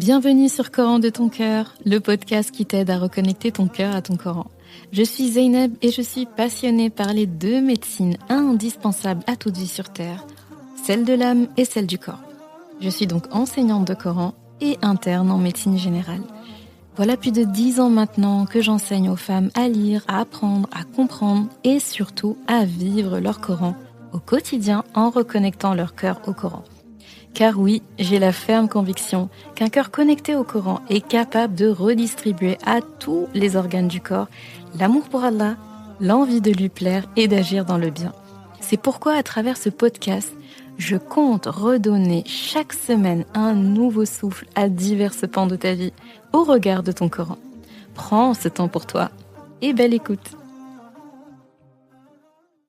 Bienvenue sur Coran de ton cœur, le podcast qui t'aide à reconnecter ton cœur à ton Coran. Je suis Zeynep et je suis passionnée par les deux médecines indispensables à toute vie sur Terre, celle de l'âme et celle du corps. Je suis donc enseignante de Coran et interne en médecine générale. Voilà plus de 10 ans maintenant que j'enseigne aux femmes à lire, à apprendre, à comprendre et surtout à vivre leur Coran au quotidien en reconnectant leur cœur au Coran. Car oui, j'ai la ferme conviction qu'un cœur connecté au Coran est capable de redistribuer à tous les organes du corps l'amour pour Allah, l'envie de lui plaire et d'agir dans le bien. C'est pourquoi à travers ce podcast, je compte redonner chaque semaine un nouveau souffle à divers pans de ta vie au regard de ton Coran. Prends ce temps pour toi et belle écoute.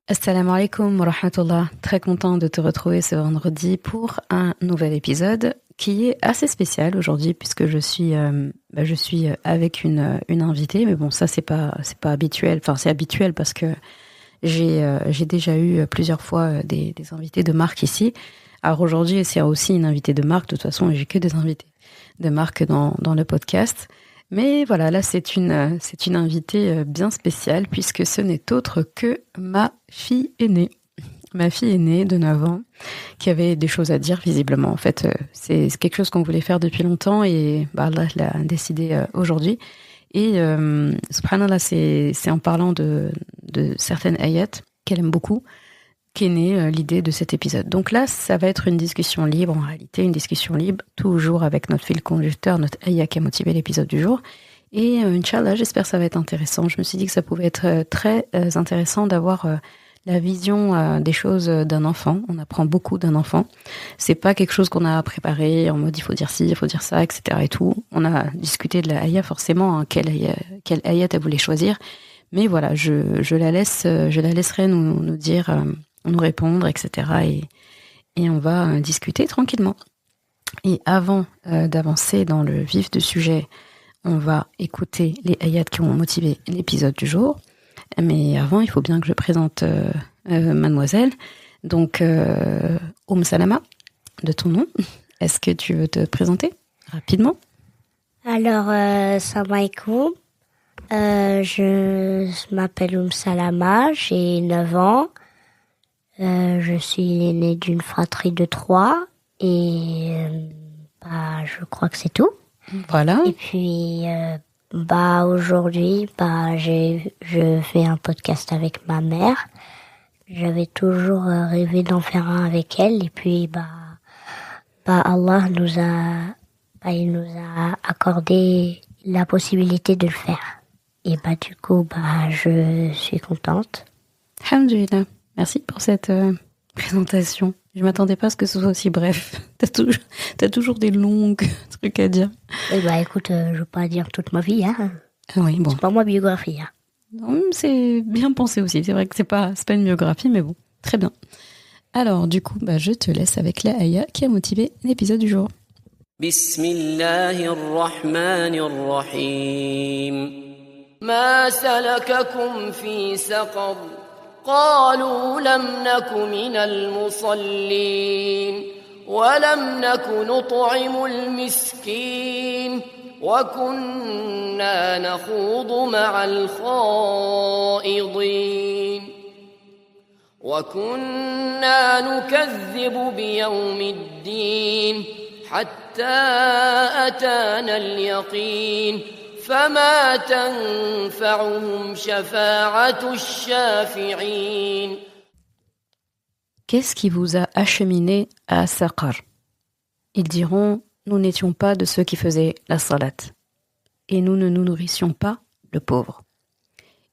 Assalamu alaikum wa rahmatullah. Très content de te retrouver ce vendredi pour un nouvel épisode qui est assez spécial aujourd'hui puisque je suis avec une invitée, mais bon, ça c'est pas habituel. Enfin, c'est habituel parce que j'ai déjà eu plusieurs fois des invités de marque ici. Alors aujourd'hui, c'est aussi une invitée de marque. De toute façon, j'ai que des invités de marque dans le podcast. Mais voilà, là c'est une invitée bien spéciale puisque ce n'est autre que ma fille aînée de 9 ans, qui avait des choses à dire visiblement. En fait, c'est quelque chose qu'on voulait faire depuis longtemps et Allah l'a décidé aujourd'hui. Et subhanallah, c'est en parlant de certaines ayats qu'elle aime beaucoup qu'est née l'idée de cet épisode. Donc là, ça va être une discussion libre, en réalité, une discussion libre, toujours avec notre fil conducteur, notre ayat qui a motivé l'épisode du jour. Et Inch'Allah, j'espère que ça va être intéressant. Je me suis dit que ça pouvait être très intéressant d'avoir la vision des choses d'un enfant. On apprend beaucoup d'un enfant. C'est pas quelque chose qu'on a préparé en mode il faut dire ci, il faut dire ça, etc. et tout. On a discuté de la ayat forcément, hein, quelle ayat elle voulait choisir. Mais voilà, je la laisserai nous dire, nous répondre, etc. Et on va discuter tranquillement. Et avant d'avancer dans le vif du sujet, on va écouter les ayats qui ont motivé l'épisode du jour. Mais avant, il faut bien que je présente mademoiselle. Donc, Salama, de ton nom. Est-ce que tu veux te présenter rapidement? Alors, salam alaikum. Je m'appelle Salama, j'ai 9 ans. Je suis née d'une fratrie de 3 et je crois que c'est tout. Voilà. Et puis aujourd'hui je fais un podcast avec ma mère. J'avais toujours rêvé d'en faire un avec elle et puis Allah nous a accordé la possibilité de le faire. Et du coup je suis contente. Alhamdulillah. Merci pour cette présentation. Je m'attendais pas à ce que ce soit aussi bref. T'as toujours des longs trucs à dire. Écoute, je veux pas dire toute ma vie, hein. Ah oui, bon. C'est pas ma biographie, hein. Non, c'est bien pensé aussi. C'est vrai que c'est pas une biographie, mais bon, très bien. Alors, du coup, je te laisse avec la ayah qui a motivé l'épisode du jour. Bismillahirrahmanirrahim. Ma salakakum fi saqar. قالوا لم نك من المصلين ولم نك نطعم المسكين وكنا نخوض مع الخائضين وكنا نكذب بيوم الدين حتى أتانا اليقين فما تنفعهم شفاعة الشافعين. Qu'est-ce qui vous a acheminé à Saqar? Ils diront, nous n'étions pas de ceux qui faisaient la salat, et nous ne nous nourrissions pas le pauvre,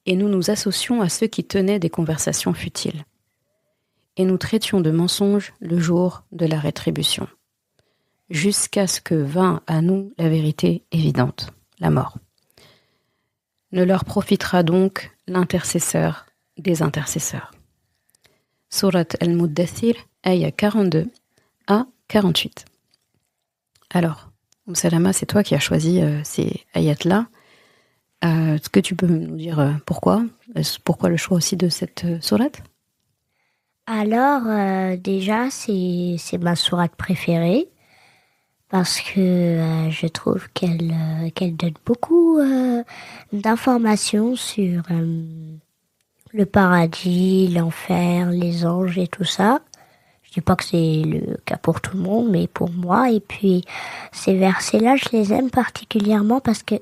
et nous nous associons à ceux qui tenaient des conversations futiles, et nous traitions de mensonges le jour de la rétribution, jusqu'à ce que vint à nous la vérité évidente, la mort. Ne leur profitera donc l'intercesseur des intercesseurs. Surat al-Muddathir, ayah 42 à 48. Alors, Salama, c'est toi qui as choisi ces ayats-là. Est-ce que tu peux nous dire pourquoi? Pourquoi le choix aussi de cette sourate? Alors, déjà, c'est ma sourate préférée. parce que je trouve qu'elle donne beaucoup d'informations sur le paradis, l'enfer, les anges et tout ça. Je dis pas que c'est le cas pour tout le monde, mais pour moi. Et puis, ces versets-là, je les aime particulièrement parce que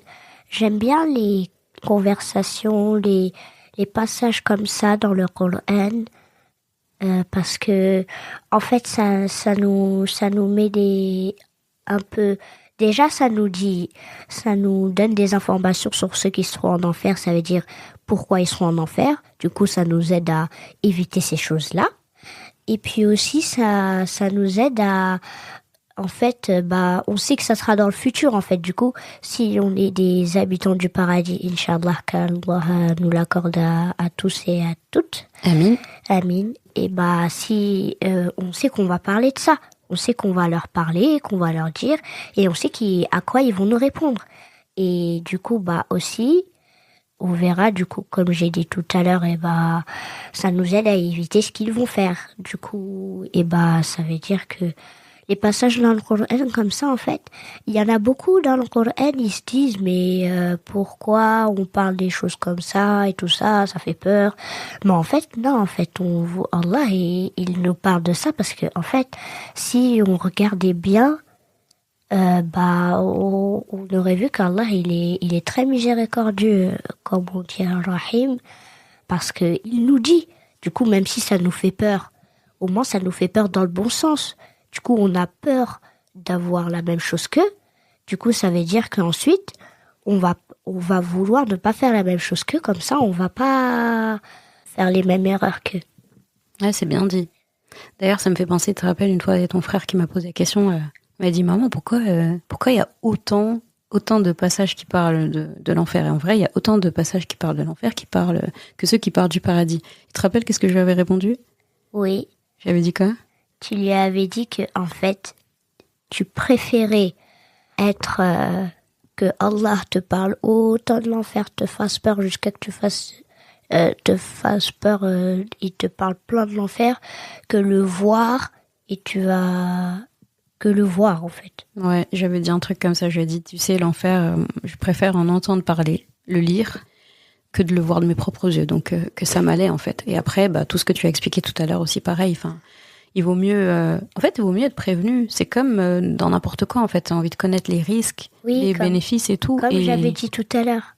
j'aime bien les conversations, les passages comme ça dans le Coran, parce que, en fait, ça nous met un peu, déjà, ça nous donne des informations sur ceux qui seront en enfer. Ça veut dire pourquoi ils seront en enfer. Du coup, ça nous aide à éviter ces choses-là. Et puis aussi, ça nous aide à, en fait, on sait que ça sera dans le futur, en fait. Du coup, si on est des habitants du paradis, Inch'Allah, qu'Allah nous l'accorde à tous et à toutes. Amin. Amin. Et si on sait qu'on va parler de ça, on sait qu'on va leur parler, qu'on va leur dire, et on sait à quoi ils vont nous répondre. Et du coup, aussi, on verra, du coup, comme j'ai dit tout à l'heure, ça nous aide à éviter ce qu'ils vont faire. Du coup, ça veut dire que les passages dans le Coran comme ça, en fait, il y en a beaucoup dans le Coran, ils se disent, mais pourquoi on parle des choses comme ça et tout ça, ça fait peur. Mais en fait, non, en fait, Allah, il nous parle de ça parce que, en fait, si on regardait bien, on aurait vu qu'Allah, il est très miséricordieux, comme on dit Ar-Rahim, parce que il nous dit, du coup, même si ça nous fait peur, au moins ça nous fait peur dans le bon sens. Du coup, on a peur d'avoir la même chose qu'eux. Du coup, ça veut dire qu'ensuite, on va vouloir ne pas faire la même chose qu'eux, comme ça, on va pas faire les mêmes erreurs qu'eux. Ouais, c'est bien dit. D'ailleurs, ça me fait penser, tu te rappelles, une fois, il y a ton frère qui m'a posé la question, il m'a dit, maman, pourquoi il y a autant de passages qui parlent de l'enfer? Et en vrai, il y a autant de passages qui parlent de l'enfer que ceux qui parlent du paradis. Tu te rappelles qu'est-ce que je lui avais répondu? Oui. J'avais dit quoi? Tu lui avais dit que, en fait, tu préférais être, que Allah te parle autant de l'enfer, te fasse peur jusqu'à que tu te fasse peur, il te parle plein de l'enfer, que le voir, et que le voir, en fait. Ouais, j'avais dit un truc comme ça. Je lui ai dit, tu sais, l'enfer, je préfère en entendre parler, le lire, que de le voir de mes propres yeux. Donc, que ça m'allait, en fait. Et après, tout ce que tu as expliqué tout à l'heure aussi, pareil. Enfin, il vaut mieux être prévenu. C'est comme dans n'importe quoi, en fait. Tu as envie de connaître les risques, les bénéfices et tout. Comme j'avais dit tout à l'heure.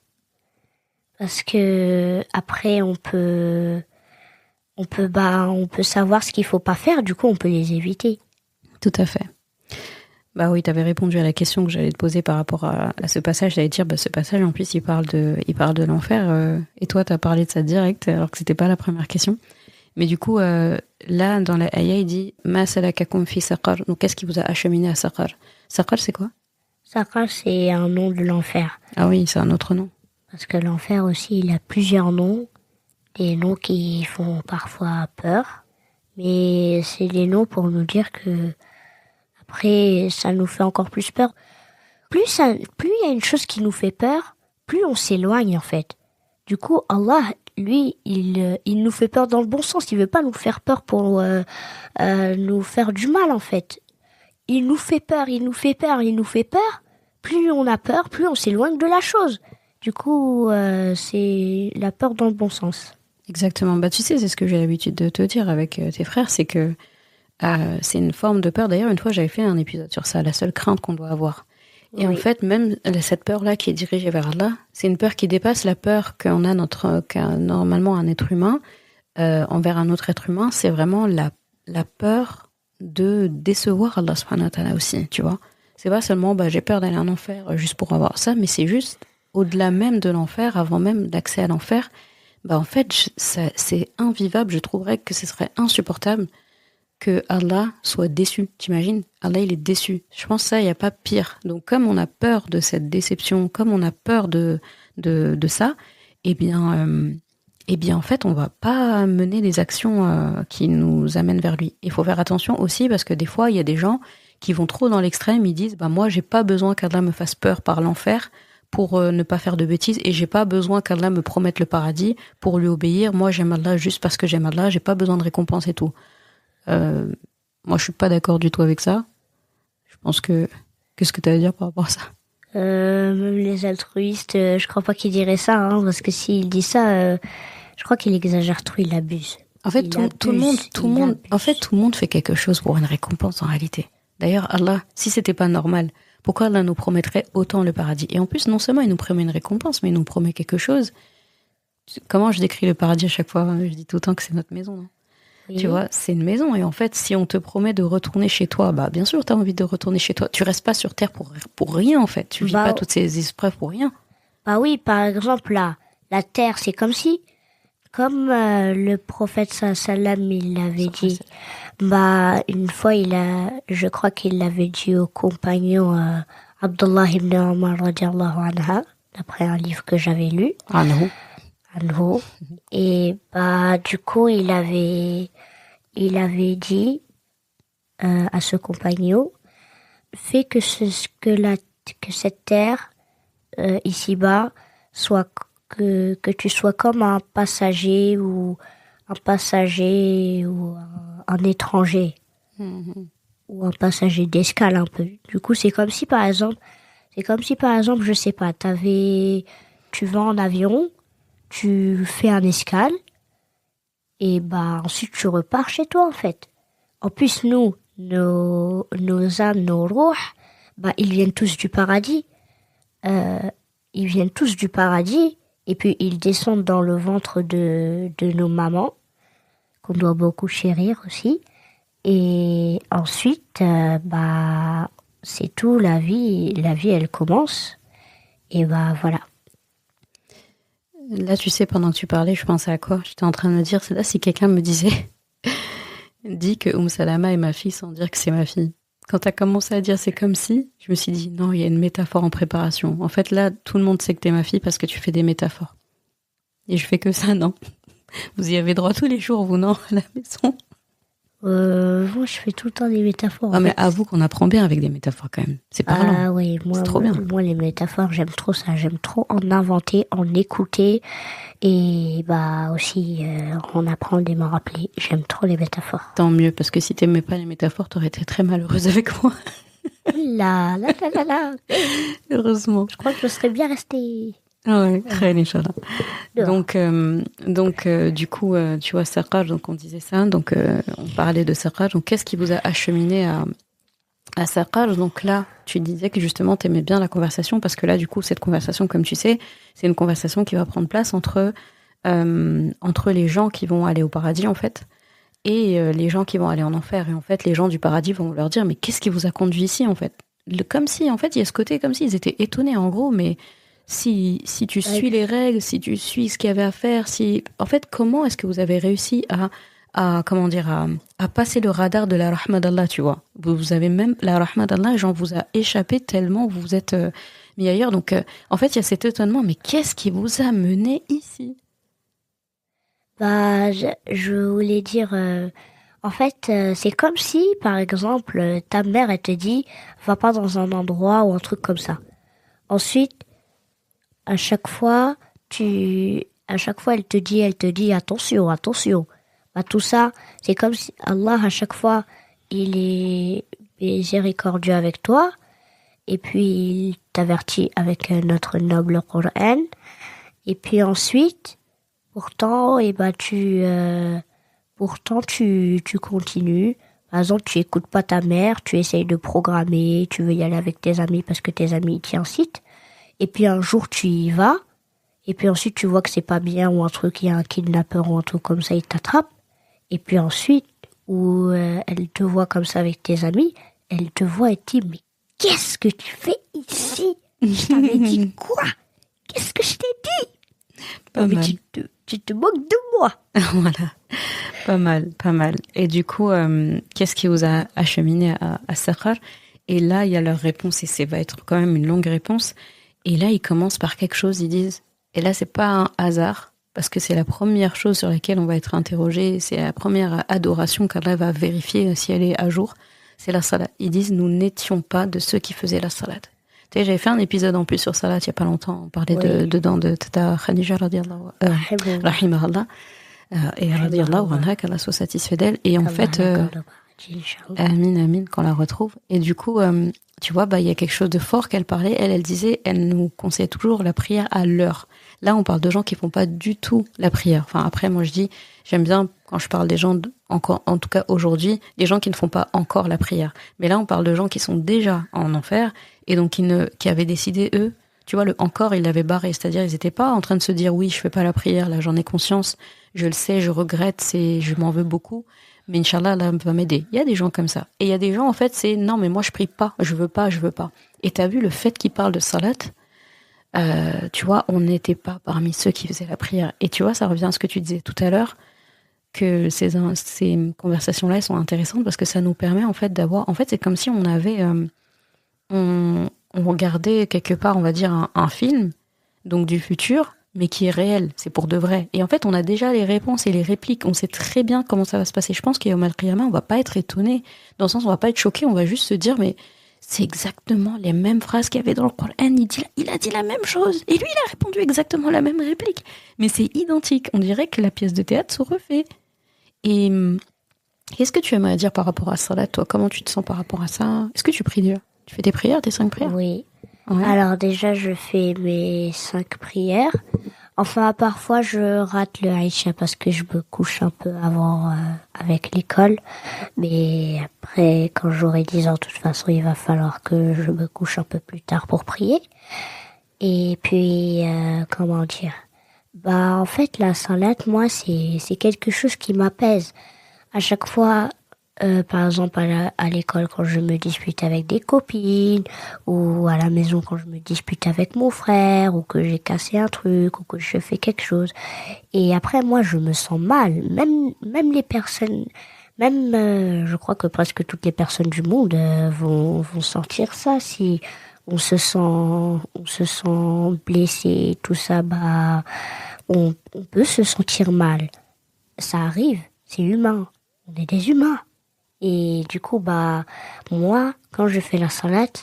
Parce que, après, on peut savoir ce qu'il faut pas faire. Du coup, on peut les éviter. Tout à fait. Bah oui, tu avais répondu à la question que j'allais te poser par rapport à ce passage. J'allais te dire, ce passage, en plus, il parle de l'enfer. Et toi, tu as parlé de ça direct, alors que c'était pas la première question. Mais du coup, là, dans la ayah, il dit « Ma salakakum fi saqar ». Donc, qu'est-ce qui vous a acheminé à Saqar? Saqar, c'est quoi? Saqar, c'est un nom de l'enfer. Ah oui, c'est un autre nom. Parce que l'enfer aussi, il a plusieurs noms. Des noms qui font parfois peur. Mais c'est des noms pour nous dire que après, ça nous fait encore plus peur. Plus il y a une chose qui nous fait peur, plus on s'éloigne, en fait. Du coup, Allah, lui, il nous fait peur dans le bon sens. Il veut pas nous faire peur pour nous faire du mal, en fait. Il nous fait peur. Plus on a peur, plus on s'éloigne de la chose. Du coup, c'est la peur dans le bon sens. Exactement. Tu sais, c'est ce que j'ai l'habitude de te dire avec tes frères, c'est que c'est une forme de peur. D'ailleurs, une fois, j'avais fait un épisode sur ça, la seule crainte qu'on doit avoir. Et en fait, même cette peur-là qui est dirigée vers Allah, c'est une peur qui dépasse la peur qu'a normalement un être humain envers un autre être humain. C'est vraiment la peur de décevoir Allah subhanahu wa ta'ala aussi, tu vois. C'est pas seulement j'ai peur d'aller en enfer juste pour avoir ça, mais c'est juste au-delà même de l'enfer, avant même d'accès à l'enfer. En fait, c'est invivable. Je trouverais que ce serait insupportable que Allah soit déçu. T'imagines? Allah, il est déçu. Je pense que ça, il n'y a pas pire. Donc, comme on a peur de cette déception, comme on a peur de ça, eh bien, en fait, on va pas mener des actions qui nous amènent vers lui. Il faut faire attention aussi parce que des fois, il y a des gens qui vont trop dans l'extrême. Ils disent, moi, j'ai pas besoin qu'Allah me fasse peur par l'enfer pour ne pas faire de bêtises, et j'ai pas besoin qu'Allah me promette le paradis pour lui obéir. Moi, j'aime Allah juste parce que j'aime Allah. J'ai pas besoin de récompense et tout. Moi, je suis pas d'accord du tout avec ça. Je pense que Qu'est-ce que tu as à dire par rapport à ça? Même les altruistes, je crois pas qu'il dirait ça, hein, parce que s'il dit ça, je crois qu'il exagère trop, il abuse. En fait, tout le monde fait quelque chose pour une récompense en réalité. D'ailleurs, Allah, si c'était pas normal, pourquoi Allah nous promettrait autant le paradis? Et en plus, non seulement il nous promet une récompense, mais il nous promet quelque chose. Comment je décris le paradis à chaque fois? Je dis tout le temps que c'est notre maison, non? Oui. Tu vois, c'est une maison. Et en fait, si on te promet de retourner chez toi, bah bien sûr, tu as envie de retourner chez toi. Tu restes pas sur Terre pour rien, en fait. Tu vis pas toutes ces épreuves pour rien. Bah oui, par exemple, la Terre, c'est comme le prophète sallam il l'avait dit. Bah une fois je crois qu'il l'avait dit au compagnon Abdullah ibn Omar radiallahu anha, d'après un livre que j'avais lu. Anhu. Et bah du coup il avait dit à ce compagnon, fais que cette terre ici-bas soit que tu sois comme un passager ou un étranger ou un passager d'escale un peu. Du coup, c'est comme si par exemple, je sais pas, tu vas en avion, tu fais un escale et bah ensuite tu repars chez toi en fait. En plus nos âmes, nos ruhs, bah ils viennent tous du paradis. Et puis ils descendent dans le ventre de nos mamans, qu'on doit beaucoup chérir aussi. Et ensuite, bah c'est tout, la vie elle commence. Et bah voilà. Là, tu sais, pendant que tu parlais, je pensais à quoi? J'étais en train de me dire, c'est là si quelqu'un me disait, dit que Salama est ma fille sans dire que c'est ma fille. Quand tu as commencé à dire c'est comme si, je me suis dit non, il y a une métaphore en préparation. En fait, là, tout le monde sait que t'es ma fille parce que tu fais des métaphores. Et je fais que ça, non? Vous y avez droit tous les jours, vous, non, à la maison? Moi, je fais tout le temps des métaphores. Ah, mais avoue qu'on apprend bien avec des métaphores quand même. C'est parlant. Ah oui, c'est trop bien. Moi, les métaphores, j'aime trop ça. J'aime trop en inventer, en écouter. Et bah aussi, en apprendre et m'en rappeler. J'aime trop les métaphores. Tant mieux, parce que si t'aimais pas les métaphores, t'aurais été très malheureuse avec moi. Là. Heureusement. Je crois que je serais bien restée. Ah ouais, très Inch'Allah. Donc, du coup, tu vois, Saqar, donc on disait ça, donc on parlait de Saqar. Donc, qu'est-ce qui vous a acheminé à Saqar? Donc là, tu disais que justement, t'aimais bien la conversation, parce que là, du coup, cette conversation, comme tu sais, c'est une conversation qui va prendre place entre les gens qui vont aller au paradis, en fait, et les gens qui vont aller en enfer. Et en fait, les gens du paradis vont leur dire, mais qu'est-ce qui vous a conduit ici, en fait? Comme si, en fait, il y a ce côté, comme s'ils étaient étonnés, en gros, mais si tu suis les règles, si tu suis ce qu'il y avait à faire, en fait, comment est-ce que vous avez réussi à passer le radar de la rahma d'Allah, tu vois? Vous avez même la rahma d'Allah, genre vous a échappé tellement vous vous êtes mis ailleurs. Donc, en fait, il y a cet étonnement, mais qu'est-ce qui vous a mené ici? Bah, je voulais dire, en fait, c'est comme si, par exemple, ta mère, elle te dit, va pas dans un endroit ou un truc comme ça. Ensuite, à chaque fois, elle te dit, attention. Bah, tout ça, c'est comme si Allah, à chaque fois, il est miséricordieux avec toi, et puis il t'avertit avec notre noble Coran, et puis ensuite, pourtant, tu continues. Par exemple, tu écoutes pas ta mère, tu essayes de programmer, tu veux y aller avec tes amis parce que tes amis t'y incitent. Et puis un jour, tu y vas. Et puis ensuite, tu vois que c'est pas bien ou un truc, il y a un kidnappeur ou un truc comme ça, il t'attrape. Et puis ensuite, où elle te voit comme ça avec tes amis, elle te voit et te dit, mais qu'est-ce que tu fais ici? Je t'avais dit quoi? Qu'est-ce que je t'ai dit? Pas mal. Tu te moques de moi. Voilà, pas mal. Et du coup, qu'est-ce qui vous a acheminé à Saqar? Et là, il y a leur réponse, et ça va être quand même une longue réponse. Et là, ils commencent par quelque chose, ils disent, et là, c'est pas un hasard, parce que c'est la première chose sur laquelle on va être interrogé, c'est la première adoration qu'Allah va vérifier si elle est à jour, c'est la salat. Ils disent, nous n'étions pas de ceux qui faisaient la salat. Tu sais, j'avais fait un épisode en plus sur salat il y a pas longtemps, on parlait dedans de Tata Khadija rahimahallah, et radiyallahu anha, qu'Allah soit satisfait d'elle, et en fait, Inch'Allah. Amin, amin, qu'on la retrouve. Et du coup, tu vois, il y a quelque chose de fort qu'elle parlait. Elle disait, elle nous conseillait toujours la prière à l'heure. Là, on parle de gens qui font pas du tout la prière. Enfin, après, moi, je dis, j'aime bien quand je parle des gens encore, en tout cas aujourd'hui, des gens qui ne font pas encore la prière. Mais là, on parle de gens qui sont déjà en enfer et donc qui avaient décidé eux. Tu vois, le encore, ils l'avaient barré. C'est-à-dire, ils étaient pas en train de se dire, oui, je fais pas la prière. Là, j'en ai conscience. Je le sais, je regrette. Je m'en veux beaucoup. Mais Inch'Allah, Allah va m'aider. Il y a des gens comme ça. Et il y a des gens, en fait, c'est non, mais moi, je prie pas. Je veux pas. Et t'as vu le fait qu'ils parlent de salat, tu vois, on n'était pas parmi ceux qui faisaient la prière. Et tu vois, ça revient à ce que tu disais tout à l'heure, que ces conversations-là, elles sont intéressantes parce que ça nous permet, en fait, d'avoir. En fait, c'est comme si on avait. On regardait quelque part, on va dire, un film, donc du futur, mais qui est réel, c'est pour de vrai. Et en fait, on a déjà les réponses et les répliques, on sait très bien comment ça va se passer. Je pense qu'au Al-Qiyamah, on va pas être étonné, dans le sens où on va pas être choqué, on va juste se dire, mais c'est exactement les mêmes phrases qu'il y avait dans le Coran. Il a dit la même chose, et lui, il a répondu exactement la même réplique. Mais c'est identique, on dirait que la pièce de théâtre se refait. Et qu'est-ce que tu aimerais dire par rapport à ça, là, toi? Comment tu te sens par rapport à ça? Est-ce que tu pries Dieu? Tu fais tes prières, tes 5 prières? Oui. Ouais. Alors déjà, je fais mes 5 prières. Enfin, parfois, je rate le Aïcha parce que je me couche un peu avant avec l'école. Mais après, quand j'aurai 10 ans, de toute façon, il va falloir que je me couche un peu plus tard pour prier. Et puis, comment dire? En fait, la salade, moi, c'est quelque chose qui m'apaise. À chaque fois, par exemple, à l'école, quand je me dispute avec des copines, ou à la maison, quand je me dispute avec mon frère, ou que j'ai cassé un truc, ou que je fais quelque chose. Et après, moi, je me sens mal. Même les personnes, je crois que presque toutes les personnes du monde vont sentir ça. Si on se sent blessé, tout ça, on peut se sentir mal. Ça arrive, c'est humain. On est des humains. Et du coup, moi, quand je fais la salade,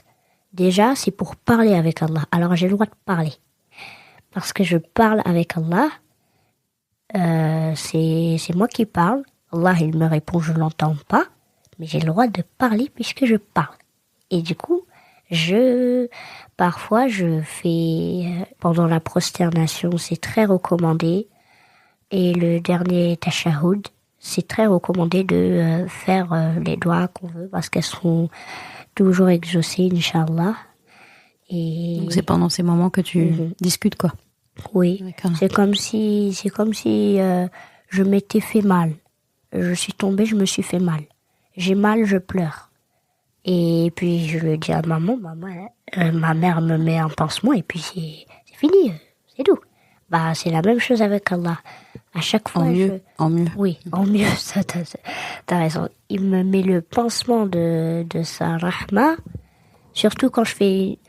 déjà, c'est pour parler avec Allah. Alors, j'ai le droit de parler. Parce que je parle avec Allah, c'est moi qui parle. Allah, il me répond, je l'entends pas. Mais j'ai le droit de parler puisque je parle. Et du coup, parfois, je fais, pendant la prosternation, c'est très recommandé. Et le dernier tashahhud, c'est très recommandé de faire les doigts qu'on veut parce qu'elles seront toujours exaucées, Inch'Allah. Et Donc c'est pendant ces moments que tu discutes, quoi. oui, c'est comme si je m'étais fait mal. Je suis tombée, je me suis fait mal. J'ai mal, je pleure. Et puis je le dis à maman, ma mère me met un pansement et puis c'est fini, c'est tout. C'est la même chose avec Allah. À chaque fois, En mieux. Oui, en mieux, ça, t'as raison. Il me met le pansement de sa rahma, surtout quand je fais...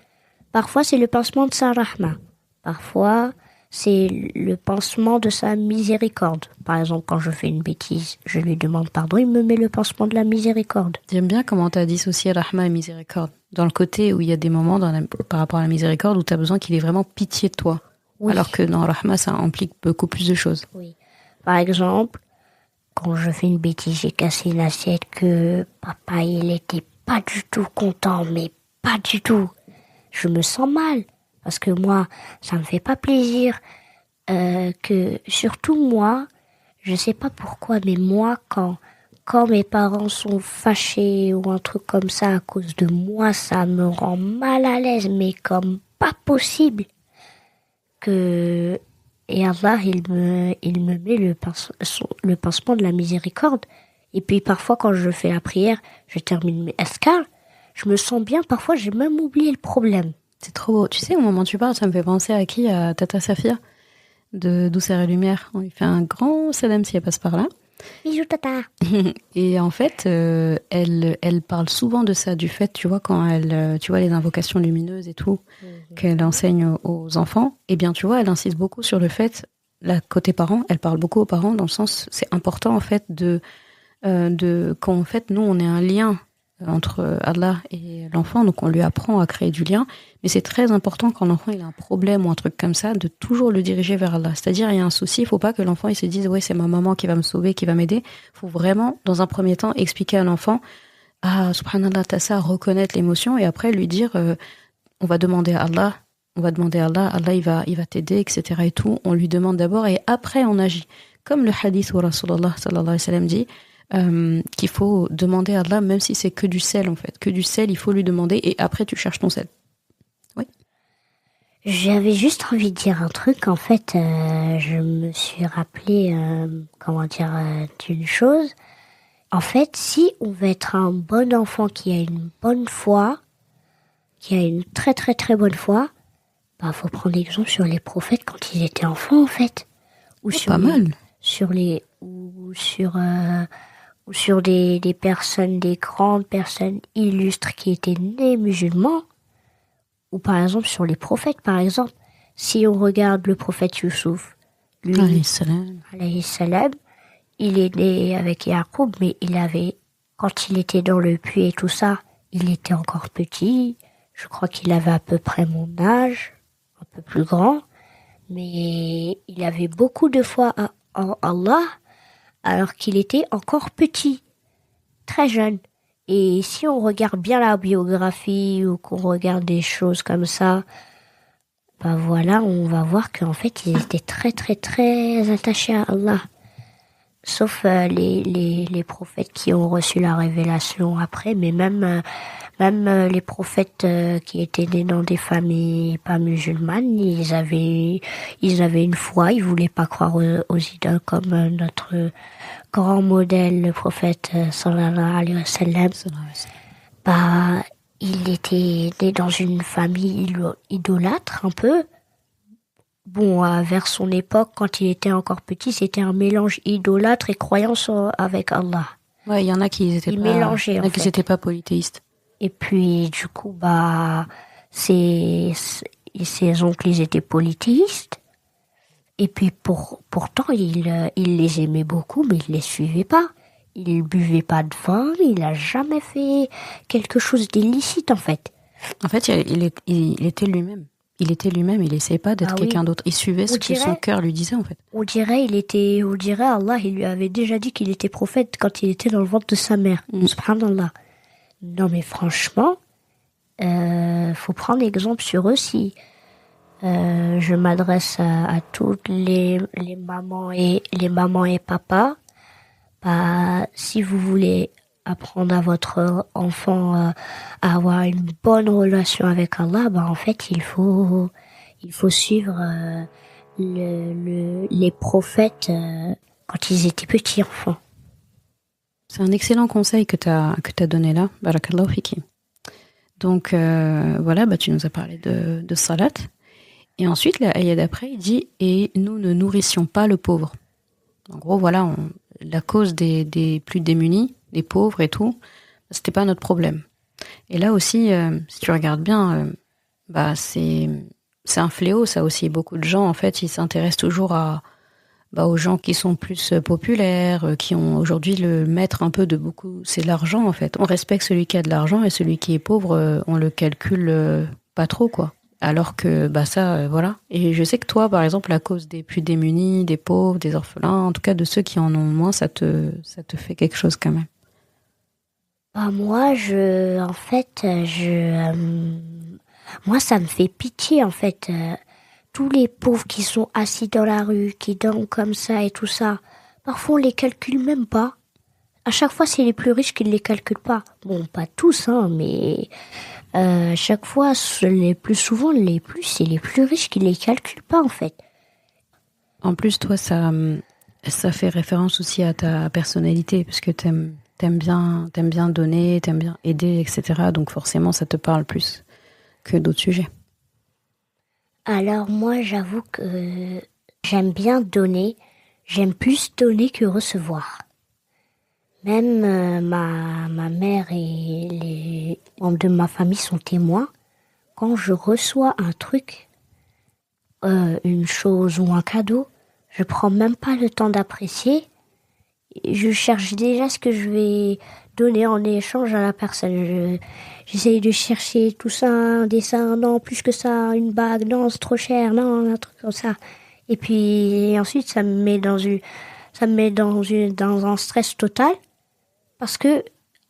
Parfois, c'est le pansement de sa rahma. Parfois, c'est le pansement de sa miséricorde. Par exemple, quand je fais une bêtise, je lui demande pardon, il me met le pansement de la miséricorde. J'aime bien comment tu as dissocié rahma et miséricorde. Dans le côté où il y a des moments par rapport à la miséricorde où tu as besoin qu'il ait vraiment pitié de toi. Oui. Alors que dans rahma, ça implique beaucoup plus de choses. Oui. Par exemple, quand je fais une bêtise, j'ai cassé une assiette que papa, il était pas du tout content, mais pas du tout. Je me sens mal, parce que moi, ça me fait pas plaisir. Surtout moi, je sais pas pourquoi, mais moi, quand mes parents sont fâchés ou un truc comme ça à cause de moi, ça me rend mal à l'aise, mais comme pas possible. Et Allah, il me met le pansement de la miséricorde. Et puis parfois, quand je fais la prière, je termine mes askars, je me sens bien. Parfois, j'ai même oublié le problème. C'est trop beau. Tu sais, au moment où tu parles, ça me fait penser à qui? À Tata Safia, de Douceur et Lumière. On lui fait un grand salam si elle passe par là. Bisous, Tata. Et en fait, elle parle souvent de ça, du fait, tu vois, quand tu vois les invocations lumineuses et tout, qu'elle enseigne aux enfants, eh bien, tu vois, elle insiste beaucoup sur le fait, là, côté parents, elle parle beaucoup aux parents, dans le sens, c'est important, en fait, quand, en fait, nous, on est un lien entre Allah et l'enfant, donc on lui apprend à créer du lien, mais c'est très important quand l'enfant il a un problème ou un truc comme ça, de toujours le diriger vers Allah. C'est-à-dire, il y a un souci, il faut pas que l'enfant il se dise ouais, c'est ma maman qui va me sauver, qui va m'aider. Il faut vraiment, dans un premier temps, expliquer à l'enfant, ah, subhanallah, t'as ça, reconnaître l'émotion, et après lui dire, on va demander à Allah, Allah il va t'aider, etc. et tout. On lui demande d'abord et après on agit. Comme le hadith où Rasulullah sallallahu alayhi wa sallam dit, qu'il faut demander à Allah, même si c'est que du sel en fait. Que du sel, il faut lui demander et après tu cherches ton sel. Oui. J'avais juste envie de dire un truc. En fait, je me suis rappelé, d'une chose. En fait, si on veut être un bon enfant qui a une bonne foi, qui a une très très très bonne foi, bah faut prendre l'exemple sur les prophètes quand ils étaient enfants en fait. Ou sur pas mal. Ou sur des personnes, des grandes personnes illustres qui étaient nés musulmans, ou par exemple sur les prophètes, par exemple. Si on regarde le prophète Youssouf, lui, alayhi salam, il est né avec Yacoub, mais quand il était dans le puits et tout ça, il était encore petit. Je crois qu'il avait à peu près mon âge, un peu plus grand, mais il avait beaucoup de foi en Allah, alors qu'il était encore petit, très jeune. Et si on regarde bien la biographie ou qu'on regarde des choses comme ça, bah voilà, on va voir qu'en fait, ils étaient très très très attachés à Allah. Sauf les prophètes qui ont reçu la révélation après, mais même les prophètes qui étaient nés dans des familles pas musulmanes, ils avaient une foi, ils voulaient pas croire aux idoles comme notre grand modèle, le prophète sallallahu alayhi wa sallam. Bah, il était né dans une famille idolâtre un peu. Bon, vers son époque, quand il était encore petit, c'était un mélange idolâtre et croyance avec Allah. Ouais, il y en a qui étaient pas polythéistes. Et puis, du coup, bah, ses oncles, ils étaient polythéistes. Et puis, pourtant, il les aimait beaucoup, mais il les suivait pas. Il buvait pas de vin, il a jamais fait quelque chose d'illicite, en fait. En fait, il était lui-même. Il était lui-même, il essayait pas d'être quelqu'un d'autre. Il suivait ce que son cœur lui disait, en fait. On dirait Allah, il lui avait déjà dit qu'il était prophète quand il était dans le ventre de sa mère. Subhanallah. Non, mais franchement, faut prendre exemple sur eux si je m'adresse à toutes les mamans et papas. Bah, si vous voulez apprendre à votre enfant à avoir une bonne relation avec Allah, bah en fait il faut suivre les prophètes quand ils étaient petits enfants. C'est un excellent conseil que t'as donné là, barakallahu fiki. Donc voilà, bah tu nous as parlé de salat. Et ensuite la ayah d'après il dit et nous ne nourrissions pas le pauvre. En gros voilà, la cause des plus démunis, des pauvres et tout, c'était pas notre problème. Et là aussi, si tu regardes bien, bah c'est un fléau ça aussi. Beaucoup de gens en fait, ils s'intéressent toujours aux gens qui sont plus populaires, qui ont aujourd'hui le maître un peu de beaucoup, c'est l'argent en fait. On respecte celui qui a de l'argent et celui qui est pauvre, on le calcule pas trop quoi. Alors que voilà. Et je sais que toi, par exemple, à cause des plus démunis, des pauvres, des orphelins, en tout cas de ceux qui en ont moins, ça te fait quelque chose quand même. Bah moi, moi ça me fait pitié en fait. Tous les pauvres qui sont assis dans la rue, qui dorment comme ça et tout ça, parfois on les calcule même pas. À chaque fois, c'est les plus riches qui ne les calculent pas. Bon, pas tous, hein, mais chaque fois, les plus souvent, c'est les plus riches qui ne les calculent pas, en fait. En plus, toi, ça fait référence aussi à ta personnalité, parce que t'aimes bien donner, t'aimes bien aider, etc. Donc forcément, ça te parle plus que d'autres sujets. Alors moi, j'avoue que j'aime bien donner. J'aime plus donner que recevoir. Même ma mère et les membres de ma famille sont témoins. Quand je reçois un truc, une chose ou un cadeau, je prends même pas le temps d'apprécier. je cherche déjà ce que je vais donner en échange à la personne. J'essaye de chercher tout ça, un dessin, non, plus que ça, une bague, non, c'est trop cher, non, un truc comme ça. Et puis ensuite, ça me met dans un stress total,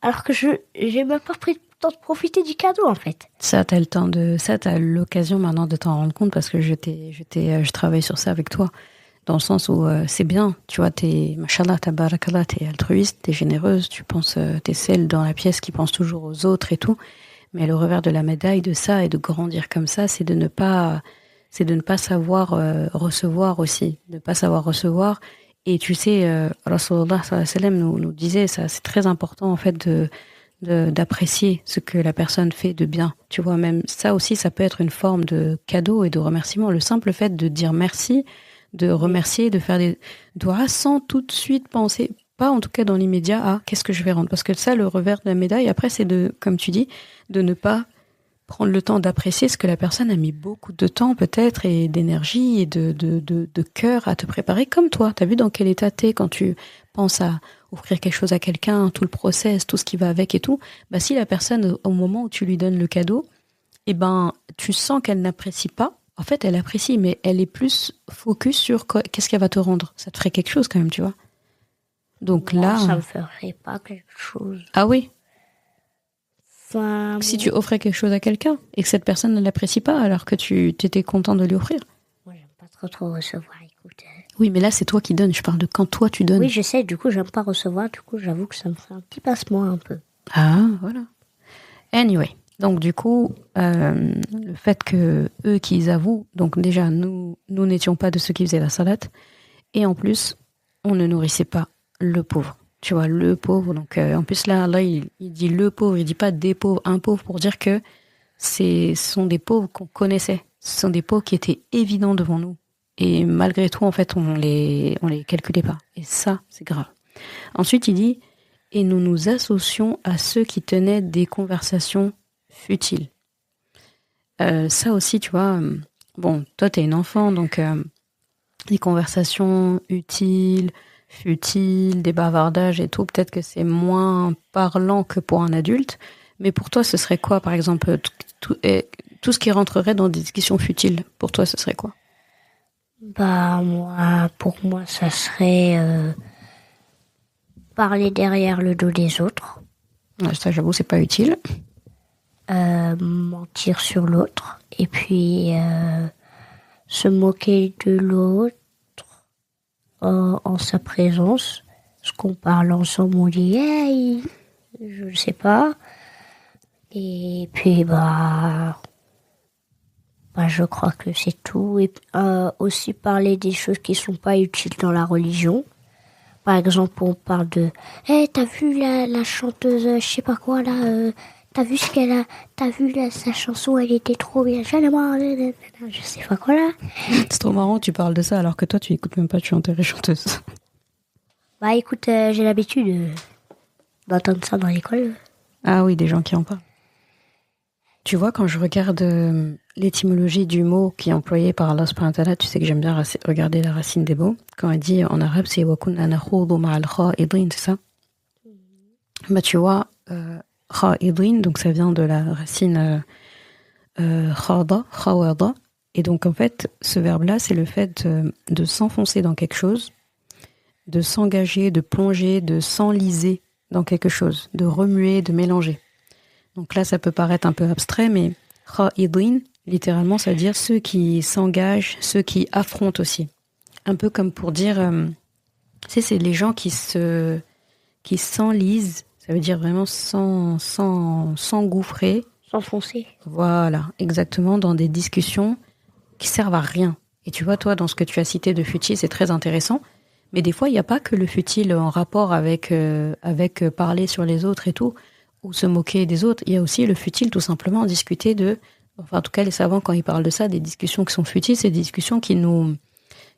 alors que j'ai même pas pris le temps de profiter du cadeau, en fait. Ça, t'as l'occasion maintenant de t'en rendre compte parce que je travaille sur ça avec toi. Dans le sens où c'est bien, tu vois, machallah, tabarakallah, t'es altruiste, t'es généreuse, t'es celle dans la pièce qui pense toujours aux autres et tout. Mais le revers de la médaille de ça et de grandir comme ça, c'est de ne pas savoir recevoir aussi, de ne pas savoir recevoir. Et tu sais, Rasulullah sallallahu alayhi wa sallam nous disait ça, c'est très important en fait d'apprécier ce que la personne fait de bien. Tu vois, même ça aussi, ça peut être une forme de cadeau et de remerciement. Le simple fait de dire merci, de remercier, de faire des doigts sans tout de suite penser, pas en tout cas dans l'immédiat, à qu'est-ce que je vais rendre. Parce que ça, le revers de la médaille, après, c'est comme tu dis, de ne pas prendre le temps d'apprécier ce que la personne a mis beaucoup de temps peut-être et d'énergie et de cœur à te préparer comme toi. T'as vu dans quel état t'es quand tu penses à offrir quelque chose à quelqu'un, tout le process, tout ce qui va avec et tout. Bah, si la personne, au moment où tu lui donnes le cadeau, eh ben, tu sens qu'elle n'apprécie pas. En fait, elle apprécie, mais elle est plus focus sur qu'est-ce qu'elle va te rendre. Ça te ferait quelque chose quand même, tu vois. Donc Moi, là... ça me ferait pas quelque chose. Ah oui? Enfin, Si tu offrais quelque chose à quelqu'un et que cette personne ne l'apprécie pas alors que tu étais content de lui offrir. moi, j'aime pas trop recevoir, écoute. Oui, mais là, c'est toi qui donnes. Je parle de quand toi, tu donnes. Oui, je sais, du coup, j'aime pas recevoir. Du coup, j'avoue que ça me fait un petit passement un peu. Ah, voilà. Anyway. Donc, du coup, le fait que eux qu'ils avouent, donc déjà, nous n'étions pas de ceux qui faisaient la salade. Et en plus, on ne nourrissait pas le pauvre. Tu vois, le pauvre. Donc, en plus, là il dit le pauvre, il dit pas des pauvres, un pauvre, pour dire que ce sont des pauvres qu'on connaissait. Ce sont des pauvres qui étaient évidents devant nous. Et malgré tout, en fait, on les calculait pas. Et ça, c'est grave. Ensuite, il dit, et nous nous associons à ceux qui tenaient des conversations futiles. Ça aussi, tu vois, bon, toi, t'es une enfant, donc les conversations futiles, des bavardages et tout, peut-être que c'est moins parlant que pour un adulte. Mais pour toi, ce serait quoi, par exemple, tout ce qui rentrerait dans des discussions futiles? Pour toi, ce serait quoi? Bah, pour moi, ça serait parler derrière le dos des autres. Ouais, ça, j'avoue, c'est pas utile. Mentir sur l'autre. Et puis, se moquer de l'autre en sa présence. Parce qu'on parle ensemble, on dit hey, je ne sais pas. Et puis, je crois que c'est tout. Et aussi parler des choses qui sont pas utiles dans la religion. Par exemple, on parle de hey, t'as vu la chanteuse, je sais pas quoi là, t'as vu ce qu'elle a, sa chanson, elle était trop bien. Je sais pas quoi là. C'est trop marrant que tu parles de ça alors que toi tu écoutes même pas de chanteurs et chanteuses. Bah écoute, j'ai l'habitude d'entendre ça dans l'école. Ah oui, des gens qui en parlent. Tu vois, quand je regarde l'étymologie du mot qui est employé par Allah subhanahu wa ta'ala, tu sais que j'aime bien regarder la racine des mots. Quand elle dit en arabe, c'est « wa kunna nakhudu ma'al kha'idin », c'est ça? Bah tu vois, kha'idin, donc ça vient de la racine khada, khawada. Et donc en fait, ce verbe-là, c'est le fait de s'enfoncer dans quelque chose, de s'engager, de plonger, de s'enliser dans quelque chose, de remuer, de mélanger. Donc là, ça peut paraître un peu abstrait, mais kha'idin, littéralement, ça veut dire ceux qui s'engagent, ceux qui affrontent aussi. Un peu comme pour dire, c'est les gens qui s'enlisent, ça veut dire vraiment s'engouffrer. S'enfoncer. Voilà, exactement, dans des discussions qui servent à rien. Et tu vois, toi, dans ce que tu as cité de futile, c'est très intéressant. Mais des fois, il n'y a pas que le futile en rapport avec parler sur les autres et tout, ou se moquer des autres. Il y a aussi le futile, tout simplement, discuter en tout cas, les savants, quand ils parlent de ça, des discussions qui sont futiles, c'est des discussions où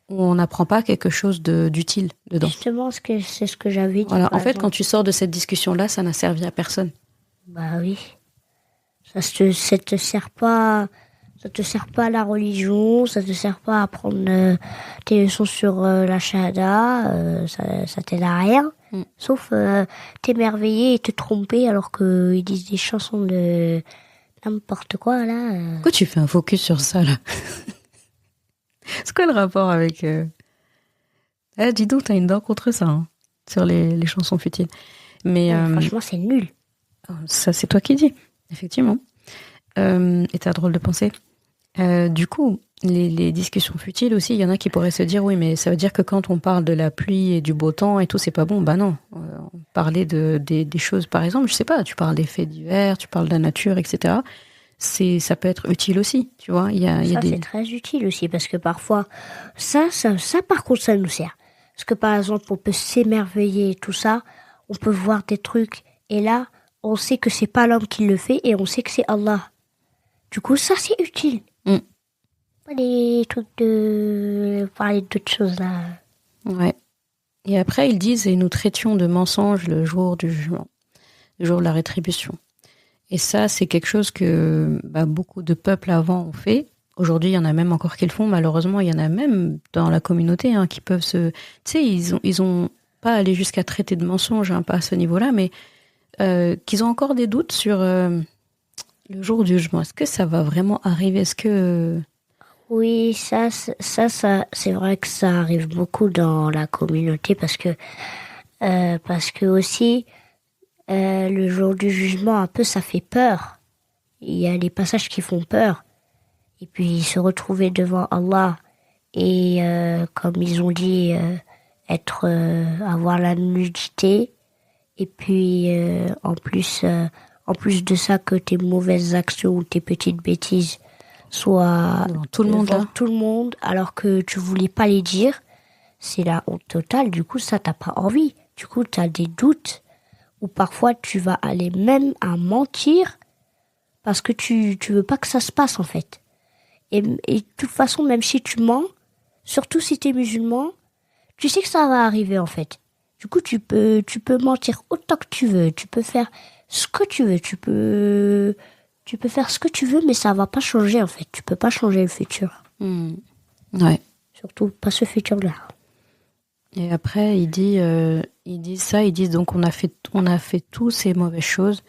on n'apprend pas quelque chose d'utile dedans. Justement, c'est ce que j'avais dit. Voilà. En fait, quand tu sors de cette discussion-là, ça n'a servi à personne. Bah oui. Ça te sert pas à la religion, ça te sert pas à prendre tes leçons sur la shahada, ça t'aide à rien. Sauf t'émerveiller et te tromper alors qu'ils disent des chansons de n'importe quoi, là. Pourquoi tu fais un focus sur ça, là? C'est quoi le rapport avec... dis donc, t'as une dent contre ça, hein, sur les chansons futiles. Mais Franchement, c'est nul. ça, c'est toi qui dis, effectivement. Et t'as drôle de penser. Du coup, les discussions futiles aussi, il y en a qui pourraient se dire, oui, mais ça veut dire que quand on parle de la pluie et du beau temps et tout, c'est pas bon. Bah non. Parler des choses, par exemple, je sais pas, tu parles des faits divers, tu parles de la nature, etc. Ça peut être utile aussi, tu vois. C'est très utile aussi, parce que parfois, ça, par contre, ça nous sert. Parce que par exemple, on peut s'émerveiller et tout ça, on peut voir des trucs, et là, on sait que c'est pas l'homme qui le fait, et on sait que c'est Allah. Du coup, ça, c'est utile. Pas les trucs de parler d'autres choses, là. Ouais. Et après, ils disent, et nous traitions de mensonges le jour du jugement, le jour de la rétribution. Et ça, c'est quelque chose que beaucoup de peuples avant ont fait. Aujourd'hui, il y en a même encore qui le font. Malheureusement, il y en a même dans la communauté qui peuvent se... Tu sais, ils ont pas allé jusqu'à traiter de mensonges, pas à ce niveau-là, mais qu'ils ont encore des doutes sur le jour du jugement. Est-ce que ça va vraiment arriver? Est-ce que... Oui, ça, c'est vrai que ça arrive beaucoup dans la communauté parce que aussi, le jour du jugement, un peu, ça fait peur. Il y a les passages qui font peur. Et puis, se retrouver devant Allah et, comme ils ont dit, avoir la nudité. Et puis, en plus de ça, que tes mauvaises actions ou tes petites bêtises soient devant tout le monde, devant là. tout le monde, alors que tu voulais pas les dire, c'est la honte totale. Du coup, ça, t'as pas envie. Du coup, t'as des doutes. Ou parfois, tu vas aller même à mentir parce que tu veux pas que ça se passe, en fait. Et de toute façon, même si tu mens, surtout si t'es musulman, tu sais que ça va arriver, en fait. Du coup, tu peux mentir autant que tu veux. Tu peux faire ce que tu veux. Tu peux faire ce que tu veux, mais ça va pas changer, en fait. Tu peux pas changer le futur. Ouais. Surtout pas ce futur-là. Et après, ils disent donc on a fait tous ces mauvaises choses,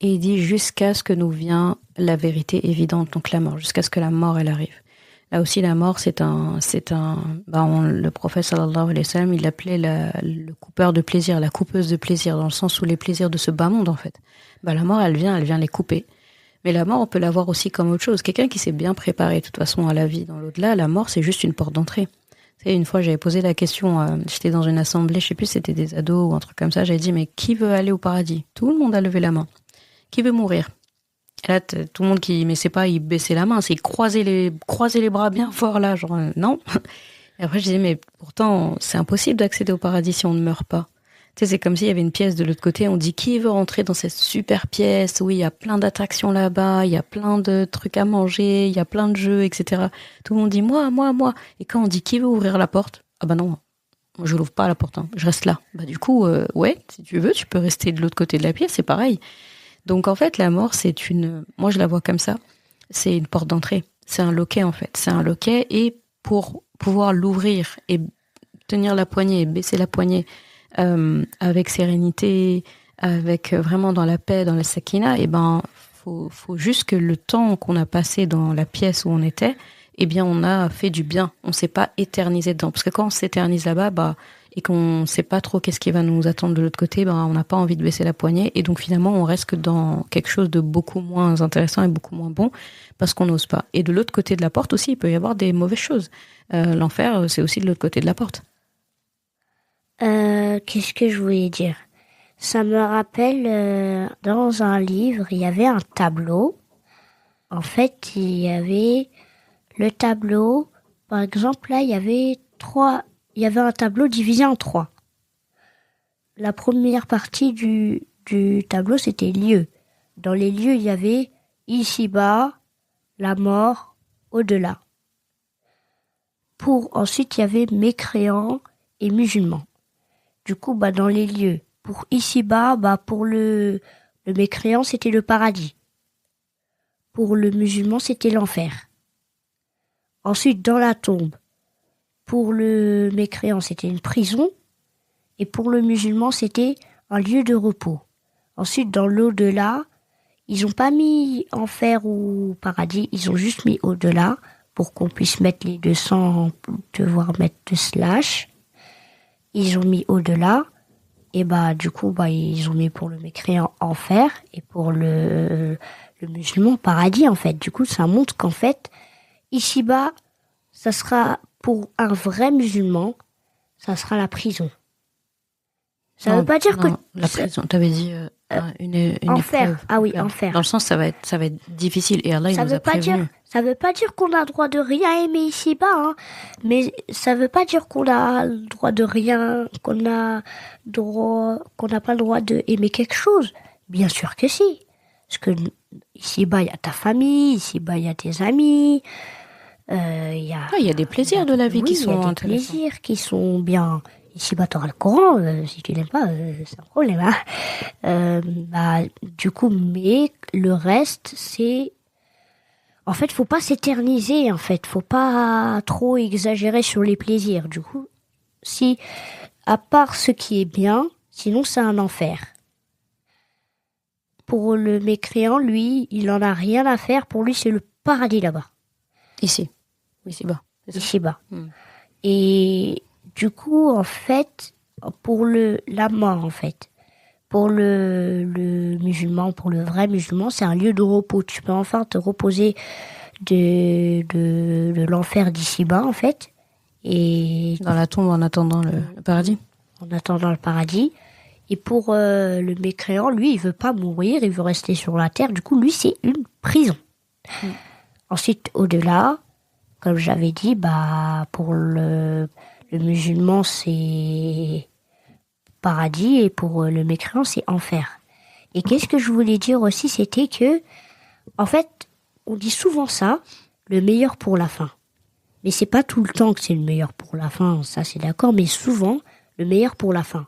et il dit jusqu'à ce que nous vient la vérité évidente, donc la mort, jusqu'à ce que la mort elle arrive. Là aussi, la mort, le prophète sallallahu alayhi wa sallam, il l'appelait le coupeur de plaisir, la coupeuse de plaisir, dans le sens où les plaisirs de ce bas monde, en fait. La mort, elle vient les couper. Mais la mort, on peut la voir aussi comme autre chose. Quelqu'un qui s'est bien préparé, de toute façon, à la vie dans l'au-delà, la mort, c'est juste une porte d'entrée. Une fois, j'avais posé la question, j'étais dans une assemblée, je sais plus si c'était des ados ou un truc comme ça, j'avais dit, mais qui veut aller au paradis? Tout le monde a levé la main. Qui veut mourir? Et là, tout le monde mais c'est pas, il baissait la main, c'est il croisait les bras bien fort là, genre, non. Et après, je disais, mais pourtant, c'est impossible d'accéder au paradis si on ne meurt pas. Tu sais, c'est comme s'il y avait une pièce de l'autre côté, on dit, qui veut rentrer dans cette super pièce où il y a plein d'attractions là-bas, il y a plein de trucs à manger, il y a plein de jeux, etc. Tout le monde dit, moi. Et quand on dit, qui veut ouvrir la porte? Ah non, je l'ouvre pas la porte, je reste là. Du coup, ouais, si tu veux, tu peux rester de l'autre côté de la pièce, c'est pareil. Donc en fait, la mort, moi je la vois comme ça, c'est une porte d'entrée. C'est un loquet en fait, c'est un loquet, et pour pouvoir l'ouvrir et tenir la poignée, baisser la poignée avec sérénité, avec vraiment dans la paix, dans la sakina, faut juste que le temps qu'on a passé dans la pièce où on était, on a fait du bien. On s'est pas éternisé dedans, parce que quand on s'éternise là-bas, et qu'on sait pas trop qu'est-ce qui va nous attendre de l'autre côté, on n'a pas envie de baisser la poignée, et donc finalement on reste que dans quelque chose de beaucoup moins intéressant et beaucoup moins bon, parce qu'on n'ose pas. Et de l'autre côté de la porte aussi, il peut y avoir des mauvaises choses. L'enfer, c'est aussi de l'autre côté de la porte. Qu'est-ce que je voulais dire? Ça me rappelle, dans un livre, il y avait un tableau. En fait, il y avait le tableau, par exemple, là, il y avait un tableau divisé en 3. La première partie du tableau, c'était lieux. Dans les lieux, il y avait ici-bas, la mort, au-delà. Ensuite, il y avait mécréants et musulmans. Du coup, dans les lieux, pour ici-bas, pour le mécréant, c'était le paradis. Pour le musulman, c'était l'enfer. Ensuite, dans la tombe, pour le mécréant, c'était une prison. Et pour le musulman, c'était un lieu de repos. Ensuite, dans l'au-delà, ils n'ont pas mis enfer ou paradis, ils ont juste mis au-delà pour qu'on puisse mettre les deux sans devoir mettre de slash. Ils ont mis au-delà, et du coup, ils ont mis pour le mécréant enfer, et pour le musulman paradis, en fait. Du coup, ça montre qu'en fait, ici-bas, ça sera, pour un vrai musulman, ça sera la prison. Ça veut pas dire que... La prison, t'avais dit une enfer. épreuve. Ah oui, enfer. Dans le sens, ça va être difficile, et Allah, il nous a prévenu. Ça veut pas dire qu'on a le droit de rien aimer ici-bas, hein. Mais ça veut pas dire qu'on a le droit de rien, qu'on n'a pas le droit d'aimer quelque chose. Bien sûr que si. Parce que ici-bas, il y a ta famille, ici-bas, il y a tes amis, il y a des plaisirs de la vie qui sont intéressants. Il y a des plaisirs qui sont bien. Ici-bas, t'auras le Coran, si tu l'aimes pas, c'est un problème, hein. Du coup, mais le reste, c'est... En fait, faut pas s'éterniser, en fait. Faut pas trop exagérer sur les plaisirs. Du coup, à part ce qui est bien, sinon c'est un enfer. Pour le mécréant, lui, il en a rien à faire. Pour lui, c'est le paradis là-bas. Ici-bas. Ici-bas. Et du coup, en fait, pour la mort, en fait, pour le musulman, pour le vrai musulman, c'est un lieu de repos. Tu peux enfin te reposer de l'enfer d'ici-bas, en fait. Et dans la tombe en attendant le paradis. En attendant le paradis. Et pour le mécréant, lui, il veut pas mourir, il veut rester sur la terre. Du coup, lui, c'est une prison. Ensuite, au-delà, comme j'avais dit, pour le musulman, c'est paradis, et pour le mécréant, c'est enfer. Et qu'est-ce que je voulais dire aussi, c'était que, en fait, on dit souvent ça, le meilleur pour la fin. Mais c'est pas tout le temps que c'est le meilleur pour la fin, ça c'est d'accord, mais souvent, le meilleur pour la fin.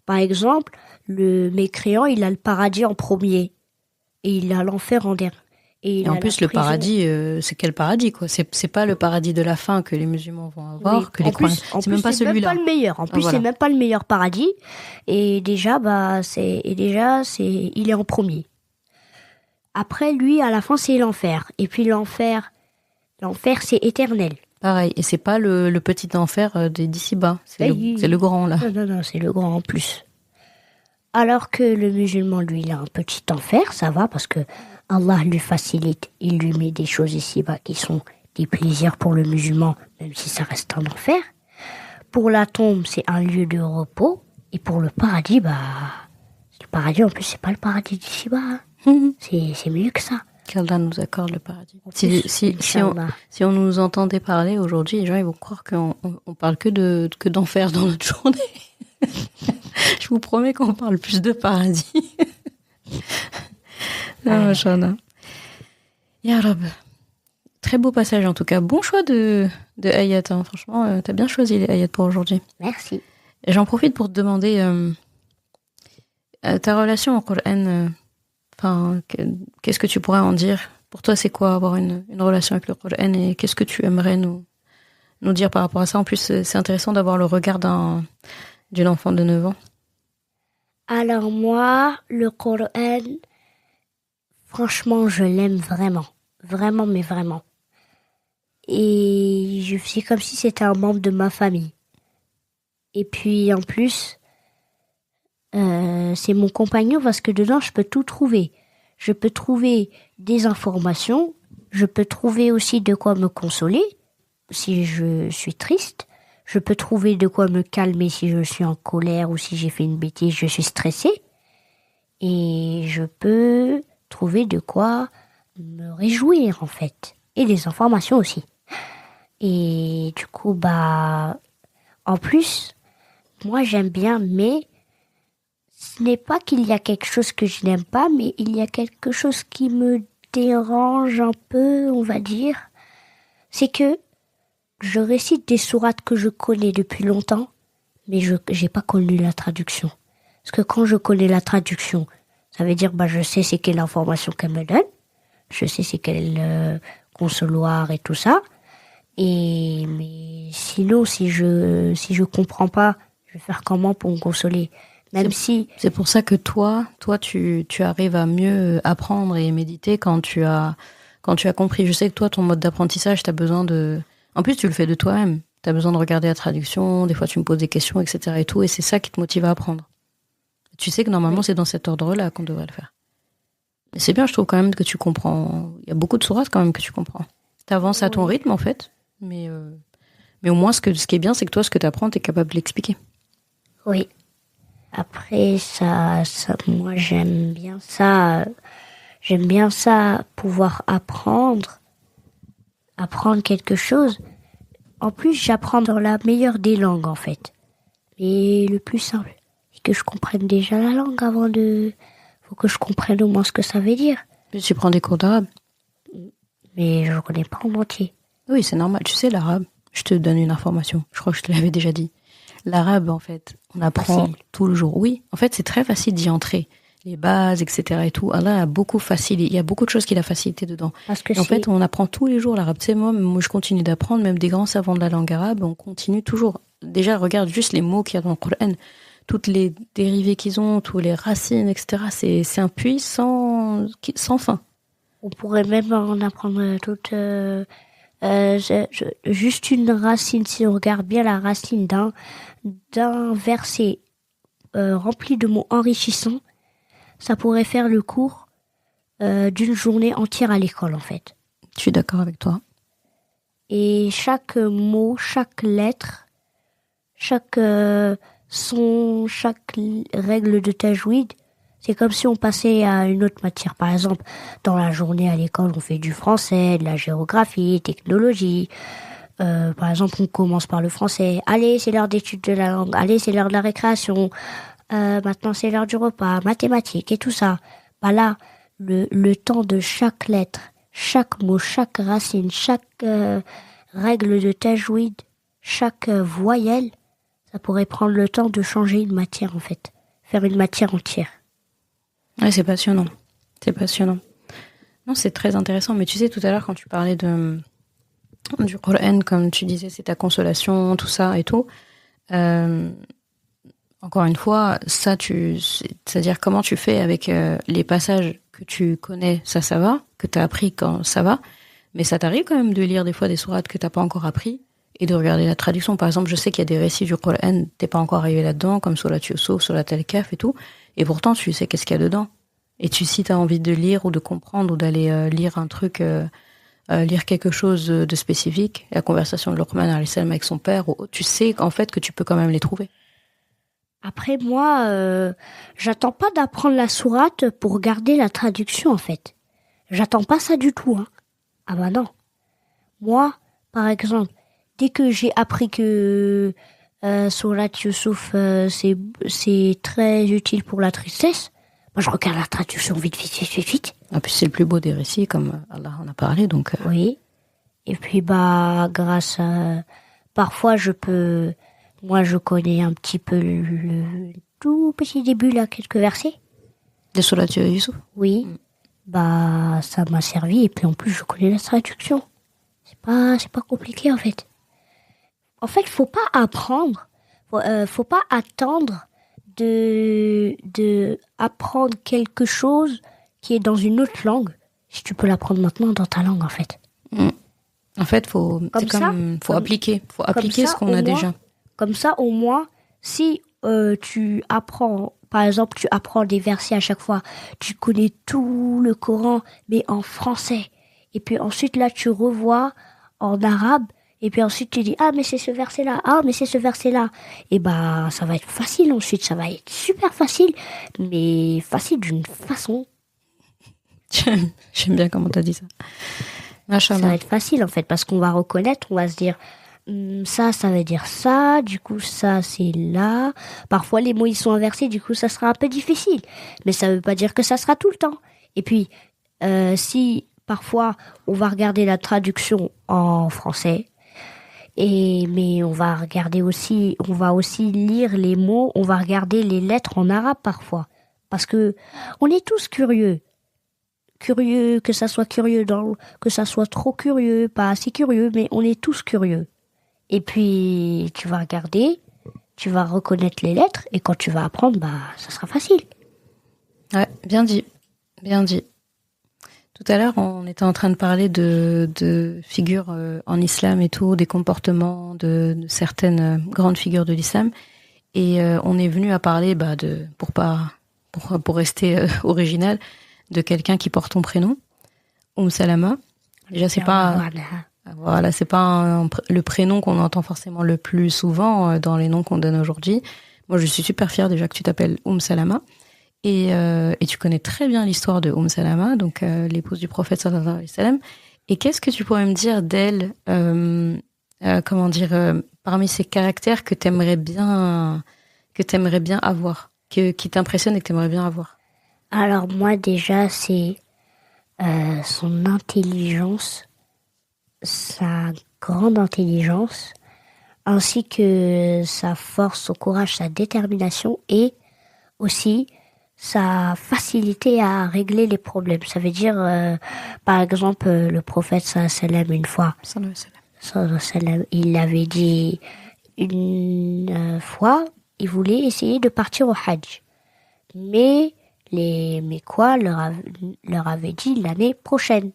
Par exemple, le mécréant, il a le paradis en premier, et il a l'enfer en dernier. Et en plus, le paradis, c'est quel paradis, quoi? C'est pas le paradis de la fin que les musulmans vont avoir, oui, que les croyants. C'est même pas celui-là. C'est même pas le meilleur. En plus, c'est même pas le meilleur paradis. Et déjà, il est en premier. Après, lui, à la fin, c'est l'enfer. Et puis l'enfer, c'est éternel. Pareil. Et c'est pas le petit enfer d'ici-bas. C'est le grand, là. Non, c'est le grand en plus. Alors que le musulman, lui, il a un petit enfer, ça va, parce que Allah lui facilite, il lui met des choses ici-bas qui sont des plaisirs pour le musulman, même si ça reste un enfer. Pour la tombe, c'est un lieu de repos. Et pour le paradis, le paradis, en plus, c'est pas le paradis d'ici-bas. C'est mieux que ça. Qu'Allah nous accorde le paradis. Si on nous entendait parler aujourd'hui, les gens ils vont croire qu'on parle que d'enfer dans notre journée. Je vous promets qu'on parle plus de paradis. Machallah. Ya Rab. Très beau passage en tout cas. Bon choix de ayat. Hein. Franchement, t'as bien choisi les ayats pour aujourd'hui. Merci. Et j'en profite pour te demander ta relation au Coran. Qu'est-ce que tu pourrais en dire? Pour toi, c'est quoi avoir une relation avec le Coran, et qu'est-ce que tu aimerais nous dire par rapport à ça? En plus, c'est intéressant d'avoir le regard d'une enfant de 9 ans. Alors moi, le Coran, franchement, je l'aime vraiment. Vraiment, mais vraiment. Et je fais comme si c'était un membre de ma famille. Et puis, en plus, c'est mon compagnon parce que dedans, je peux tout trouver. Je peux trouver des informations. Je peux trouver aussi de quoi me consoler si je suis triste. Je peux trouver de quoi me calmer si je suis en colère ou si j'ai fait une bêtise, je suis stressée. Et je peux trouver de quoi me réjouir, en fait. Et des informations aussi. Et du coup, en plus, moi j'aime bien, mais ce n'est pas qu'il y a quelque chose que je n'aime pas, mais il y a quelque chose qui me dérange un peu, on va dire. C'est que je récite des sourates que je connais depuis longtemps, mais je n'ai pas connu la traduction. Parce que quand je connais la traduction, ça veut dire je sais c'est quelle information qu'elle me donne, je sais c'est quel consoloir et tout ça. Mais sinon, si je comprends pas, Je vais faire comment pour me consoler? Même si... C'est pour ça que toi, tu arrives à mieux apprendre et méditer quand tu as compris. Je sais que toi, ton mode d'apprentissage, t'as besoin de... En plus, tu le fais de toi-même. T'as besoin de regarder la traduction, des fois tu me poses des questions, etc. et tout, et c'est ça qui te motive à apprendre. Tu sais que normalement, c'est dans cet ordre-là qu'on devrait le faire. Mais c'est bien, je trouve quand même que tu comprends. Il y a beaucoup de sourates quand même que tu comprends. T'avances à ton rythme, en fait, mais au moins, ce qui est bien, c'est que toi, ce que t'apprends, t'es capable de l'expliquer. Oui. Après, moi, j'aime bien ça. J'aime bien ça, pouvoir apprendre quelque chose. En plus, j'apprends dans la meilleure des langues, en fait. Et le plus simple, c'est que je comprenne déjà la langue avant de... Faut que je comprenne au moins ce que ça veut dire. Tu prends des cours d'arabe? Mais je ne connais pas en entier. Oui, c'est normal. Tu sais, l'arabe, je te donne une information. Je crois que je te l'avais déjà dit. L'arabe, en fait, on apprend tout le jour. Oui, en fait, c'est très facile d'y entrer. Les bases, etc. et tout. Allah a beaucoup facilité. Il y a beaucoup de choses qu'il a facilité dedans. Parce que en fait, on apprend tous les jours l'arabe. Tu sais, moi, je continue d'apprendre, même des grands savants de la langue arabe, on continue toujours. Déjà, regarde juste les mots qu'il y a dans le Coran. Toutes les dérivés qu'ils ont, toutes les racines, etc. C'est un puits sans fin. On pourrait même en apprendre toute... juste une racine, si on regarde bien la racine d'un verset rempli de mots enrichissants, ça pourrait faire le cours d'une journée entière à l'école, en fait. Je suis d'accord avec toi. Et chaque mot, chaque lettre, chaque son, chaque règle de tajwid, c'est comme si on passait à une autre matière. Par exemple, dans la journée à l'école, on fait du français, de la géographie, technologie. Par exemple, on commence par le français. Allez, c'est l'heure d'étude de la langue. Allez, c'est l'heure de la récréation. Maintenant, c'est l'heure du repas, mathématiques et tout ça. Bah là, le temps de chaque lettre, chaque mot, chaque racine, chaque règle de tajwid, chaque voyelle, ça pourrait prendre le temps de changer une matière, en fait. Faire une matière entière. Ouais, c'est passionnant. C'est passionnant. Non, c'est très intéressant. Mais tu sais, tout à l'heure, quand tu parlais du Coran, comme tu disais, c'est ta consolation, tout ça et tout. Encore une fois, ça, c'est-à-dire comment tu fais avec les passages que tu connais, ça va, que tu as appris quand ça va, mais ça t'arrive quand même de lire des fois des sourates que t'as pas encore appris et de regarder la traduction. Par exemple, je sais qu'il y a des récits du Coran, t'es pas encore arrivé là-dedans, comme Surat Yusuf, Surat Al-Kahf et tout, et pourtant tu sais qu'est-ce qu'il y a dedans. Et si t'as envie de lire ou de comprendre ou d'aller lire un truc, lire quelque chose de spécifique, la conversation de Luqman alayhi salam avec son père, tu sais en fait que tu peux quand même les trouver. Après, moi, j'attends pas d'apprendre la sourate pour regarder la traduction, en fait. J'attends pas ça du tout, hein. Ah bah non. Moi, par exemple, dès que j'ai appris que Surat Yusuf, c'est très utile pour la tristesse, moi, je regarde la traduction vite. Ah, puis c'est le plus beau des récits, comme Allah en a parlé, donc... Oui. Et puis, grâce à... Parfois, moi, je connais un petit peu le tout petit début, là, quelques versets. De Surat Yusuf? Oui. Ça m'a servi. Et puis, en plus, je connais la traduction. C'est pas compliqué, en fait. En fait, faut pas apprendre. Faut pas attendre de apprendre quelque chose qui est dans une autre langue. Si tu peux l'apprendre maintenant dans ta langue, en fait. En fait, faut appliquer. Faut appliquer ce qu'on a déjà. Comme ça, au moins, si tu apprends, par exemple, tu apprends des versets à chaque fois, tu connais tout le Coran, mais en français. Et puis ensuite, là, tu revois en arabe, et puis ensuite, tu dis, ah, mais c'est ce verset-là, ah, mais c'est ce verset-là. Et ça va être facile ensuite, ça va être super facile, mais facile d'une façon. J'aime bien comment t'as dit ça. Ça va être facile, en fait, parce qu'on va reconnaître, on va se dire... ça veut dire ça, du coup ça c'est là. Parfois les mots ils sont inversés, du coup ça sera un peu difficile. Mais ça veut pas dire que ça sera tout le temps. Et puis si parfois on va regarder la traduction en français, mais on va aussi lire les mots, on va regarder les lettres en arabe parfois. Parce que on est tous curieux. Curieux, que ça soit que ça soit trop curieux, pas assez curieux, mais on est tous curieux. Et puis, tu vas regarder, tu vas reconnaître les lettres et quand tu vas apprendre, ça sera facile. Ouais, bien dit. Bien dit. Tout à l'heure, on était en train de parler de figures en islam et tout, des comportements de certaines grandes figures de l'islam. Et on est venu à parler, pour rester original, de quelqu'un qui porte ton prénom, Salama. Déjà, c'est pas... Voilà, c'est pas le prénom qu'on entend forcément le plus souvent dans les noms qu'on donne aujourd'hui. Moi, je suis super fière déjà que tu t'appelles Salama. Et tu connais très bien l'histoire de Salama, donc l'épouse du prophète sallallahu alayhi wa sallam. Et qu'est-ce que tu pourrais me dire d'elle, parmi ses caractères que t'aimerais bien avoir, qui t'impressionne et que t'aimerais bien avoir? Alors moi déjà, c'est son intelligence, sa grande intelligence, ainsi que sa force, son courage, sa détermination et aussi sa facilité à régler les problèmes. Ça veut dire, par exemple, le prophète sallallahu alayhi wa sallam, une fois, il avait dit une fois, il voulait essayer de partir au Hajj. Mais les Mécois leur avaient dit l'année prochaine.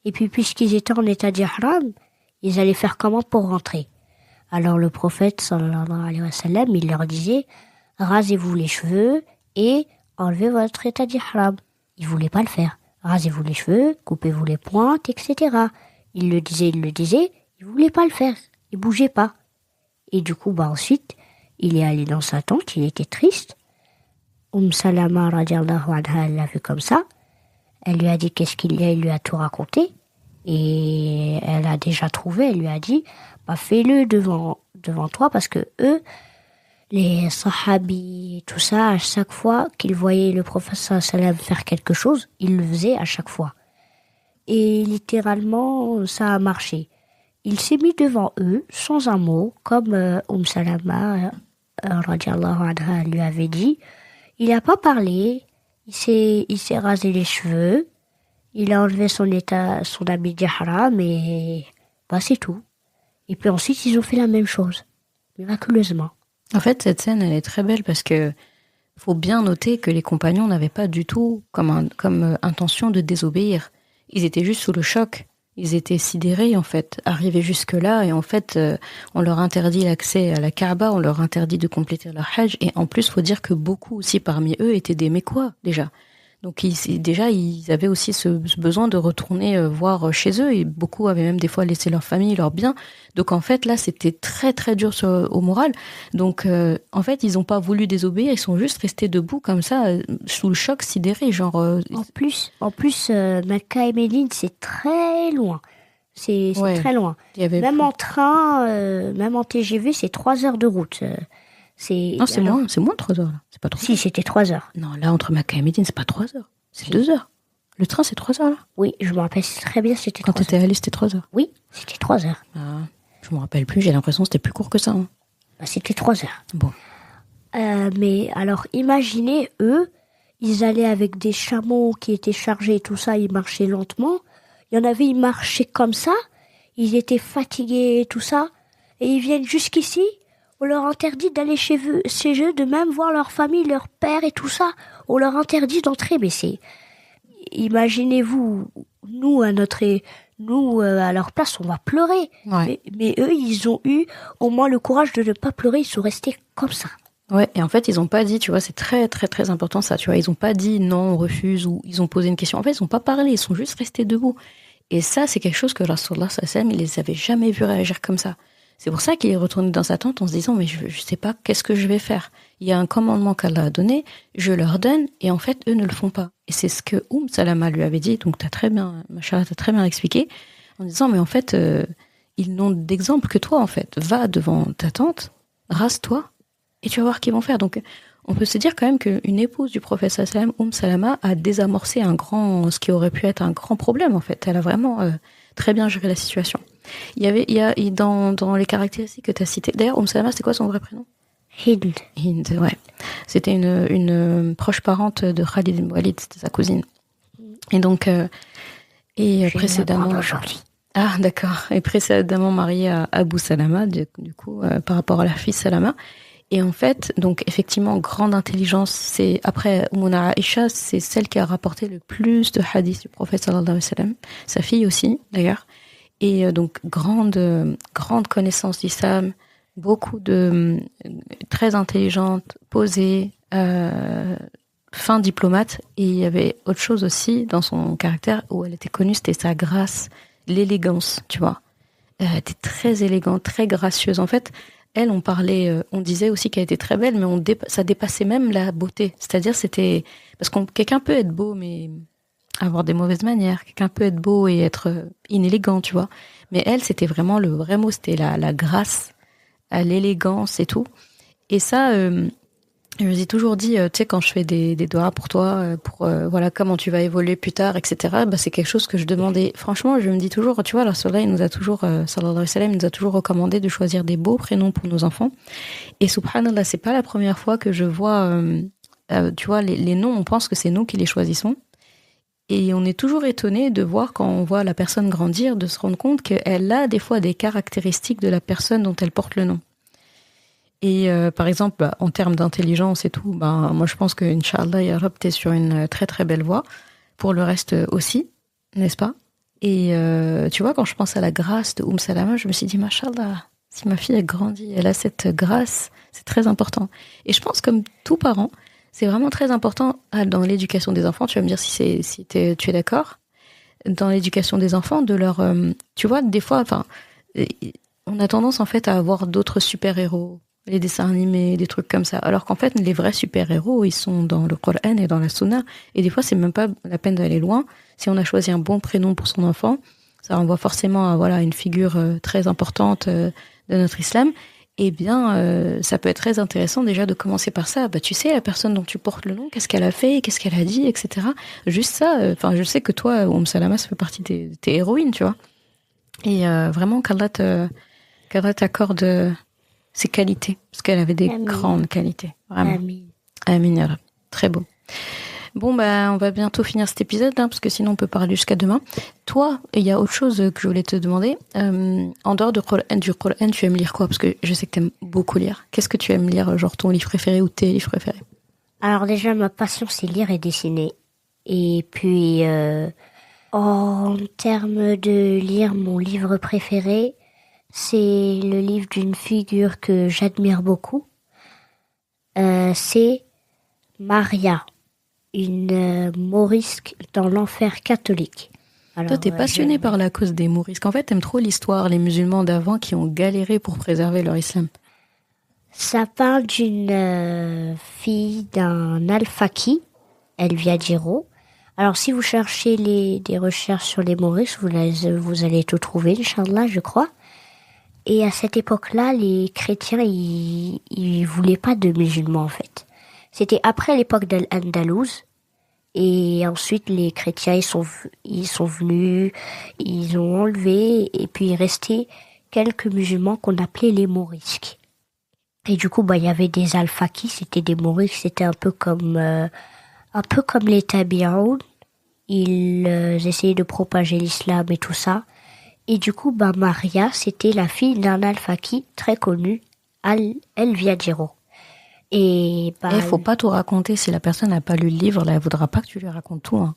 Et puis, puisqu'ils étaient en état d'ihram, ils allaient faire comment pour rentrer? Alors, le prophète, sallallahu alayhi wa sallam, il leur disait, rasez-vous les cheveux et enlevez votre état d'ihram. Ils voulaient pas le faire. Rasez-vous les cheveux, coupez-vous les pointes, etc. Il le disait, ils voulaient pas le faire. Ils bougeaient pas. Et du coup, ensuite, il est allé dans sa tente, il était triste. Salama, radiallahu anha, elle l'a vu comme ça. Elle lui a dit qu'est-ce qu'il y a, il lui a tout raconté. Et elle a déjà trouvé, elle lui a dit, fais-le devant toi, parce que eux, les sahabis et tout ça, à chaque fois qu'ils voyaient le prophète sallallahu alayhi wa sallam faire quelque chose, ils le faisaient à chaque fois. Et littéralement, ça a marché. Il s'est mis devant eux, sans un mot, comme Salama, radiallahu anha, lui avait dit. Il n'a pas parlé, il s'est rasé les cheveux, il a enlevé son habit d'ihram et c'est tout. Et puis ensuite, ils ont fait la même chose, miraculeusement. En fait, cette scène, elle est très belle parce que faut bien noter que les compagnons n'avaient pas du tout comme intention de désobéir. Ils étaient juste sous le choc. Ils étaient sidérés, en fait, arrivés jusque-là. Et en fait, on leur interdit l'accès à la Kaaba, on leur interdit de compléter leur Hajj. Et en plus, faut dire que beaucoup aussi parmi eux étaient des Mécois, déjà. Donc, ils avaient aussi ce besoin de retourner voir chez eux. Et beaucoup avaient même des fois laissé leur famille, leurs biens. Donc, en fait, là, c'était très, très dur au moral. Donc, en fait, ils n'ont pas voulu désobéir. Ils sont juste restés debout comme ça, sous le choc, sidérés. En plus, Mecca et Médine, c'est très loin. C'est très loin. Même en train, même en TGV, c'est 3 heures de route. Non, c'est moins de 3 heures, là. C'est pas 3 heures. Si, c'était 3 heures. Non, là, entre Mecca et Médine, c'est pas 3 heures. C'est 2 heures. Le train, c'est 3 heures, là. Oui, je me rappelle très bien, c'était 3 heures. Quand t'étais allé, c'était 3 heures. Oui, c'était 3 heures. Je me rappelle plus, j'ai l'impression que c'était plus court que ça. Hein. C'était 3 heures. Bon. Mais alors, imaginez, eux, ils allaient avec des chameaux qui étaient chargés et tout ça, ils marchaient lentement. Il y en avait, ils marchaient comme ça, ils étaient fatigués et tout ça, et ils viennent jusqu'ici. On leur interdit d'aller chez eux, de même voir leur famille, leur père et tout ça. On leur interdit d'entrer, mais imaginez-vous, nous à leur place, on va pleurer. Ouais. Mais eux, ils ont eu au moins le courage de ne pas pleurer, ils sont restés comme ça. Ouais, et en fait, ils ont pas dit, tu vois, c'est très, très, très important ça, tu vois, ils ont pas dit non, on refuse, ou ils ont posé une question. En fait, ils ont pas parlé, ils sont juste restés debout. Et ça, c'est quelque chose que Rasulullah sallallahu alayhi wa sallam, il les avait jamais vus réagir comme ça. C'est pour ça qu'il est retourné dans sa tente en se disant, mais je sais pas, qu'est-ce que je vais faire? Il y a un commandement qu'Allah a donné, je leur donne, et en fait, eux ne le font pas. Et c'est ce que Salama lui avait dit, donc t'as très bien expliqué, en disant, mais en fait, ils n'ont d'exemple que toi, en fait. Va devant ta tente, rase-toi, et tu vas voir qu'ils vont faire. Donc, on peut se dire quand même qu'une épouse du prophète sallam, Salama, a désamorcé ce qui aurait pu être un grand problème, en fait. Elle a vraiment très bien géré la situation. Il y a dans les caractéristiques que tu as citées. D'ailleurs, Salama, c'était quoi son vrai prénom? Hind, ouais. C'était une proche parente de Khalid ibn Walid, c'était sa cousine. Et donc, précédemment. Ah, d'accord. Et précédemment mariée à Abu Salama, du coup, par rapport à la fille Salama. Et en fait, donc effectivement, grande intelligence, c'est après Mouna Aïcha, c'est celle qui a rapporté le plus de hadiths du prophète sallallahu alayhi wa sallam, sa fille aussi d'ailleurs. Et donc grande connaissance d'islam, beaucoup de très intelligente, posée, fin diplomate. Et il y avait autre chose aussi dans son caractère où elle était connue, c'était sa grâce, l'élégance, tu vois. Elle était très élégante, très gracieuse. En fait, elle, on disait aussi qu'elle était très belle, mais ça dépassait même la beauté. C'est-à-dire, c'était parce que quelqu'un peut être beau, mais avoir des mauvaises manières. Quelqu'un peut être beau et être inélégant, tu vois. Mais elle, c'était vraiment le vrai mot, c'était la grâce, l'élégance et tout. Et ça, je me suis toujours dit, tu sais, quand je fais des doigts pour toi, voilà comment tu vas évoluer plus tard, etc. Bah, c'est quelque chose que je demandais. Franchement, je me dis toujours, tu vois, Allah sallallahu nous a toujours, sallallahu alayhi wa sallam, nous a toujours recommandé de choisir des beaux prénoms pour nos enfants. Et subhanallah, c'est pas la première fois que je vois, tu vois, les noms, on pense que c'est nous qui les choisissons. Et on est toujours étonné de voir quand on voit la personne grandir, de se rendre compte qu'elle a des fois des caractéristiques de la personne dont elle porte le nom. Et par exemple, en termes d'intelligence et tout, moi je pense que Inch'Allah, Ya Rab, t'es sur une très très belle voie. Pour le reste aussi, n'est-ce pas? Et tu vois, quand je pense à la grâce de Salama, je me suis dit, Masha'Allah, si ma fille a grandi, elle a cette grâce, c'est très important. Et je pense comme tout parent, c'est vraiment très important dans l'éducation des enfants. Tu vas me dire si tu es d'accord. Dans l'éducation des enfants, de leur, tu vois, des fois, on a tendance en fait à avoir d'autres super-héros, les dessins animés, des trucs comme ça. Alors qu'en fait, les vrais super-héros, ils sont dans le Coran et dans la Sunna. Et des fois, c'est même pas la peine d'aller loin. Si on a choisi un bon prénom pour son enfant, ça renvoie forcément à une figure très importante de notre islam. Eh bien, ça peut être très intéressant déjà de commencer par ça. Tu sais, la personne dont tu portes le nom, qu'est-ce qu'elle a fait, qu'est-ce qu'elle a dit, etc. Juste ça, je sais que toi, Salama, ça fait partie de tes héroïnes, tu vois. Et vraiment, qu'Allah t'accorde ses qualités, parce qu'elle avait des grandes qualités, vraiment. Amin, ya Rab. Très beau. Bon, on va bientôt finir cet épisode, parce que sinon on peut parler jusqu'à demain. Toi, il y a autre chose que je voulais te demander. En dehors du Coran, tu aimes lire quoi? Parce que je sais que tu aimes beaucoup lire. Qu'est-ce que tu aimes lire, genre ton livre préféré ou tes livres préférés? Alors déjà, ma passion, c'est lire et dessiner. Et puis, en termes de lire, mon livre préféré, c'est le livre d'une figure que j'admire beaucoup. C'est Maria, une mourisque dans l'enfer catholique. Alors, toi, t'es passionné par la cause des mourisques. En fait, t'aimes trop l'histoire, les musulmans d'avant qui ont galéré pour préserver leur islam. Ça parle d'une fille d'un al-Faqih, El Viajero. Alors, si vous cherchez des recherches sur les mourisques, vous allez tout trouver, Inch'Allah, je crois. Et à cette époque-là, les chrétiens, ils voulaient pas de musulmans, en fait. C'était après l'époque d'Al-Andalouse. Et ensuite, les chrétiens, ils sont venus, ils ont enlevé, et puis il restait quelques musulmans qu'on appelait les mourisques. Et du coup, il y avait des al-Faqih, c'était des mourisques, c'était un peu comme les tabi'oun. Ils essayaient de propager l'islam et tout ça. Et du coup, Maria, c'était la fille d'un al-Faqih très connu, El Viajero. Et faut pas tout raconter. Si la personne n'a pas lu le livre, là, elle voudra pas que tu lui racontes tout. Hein.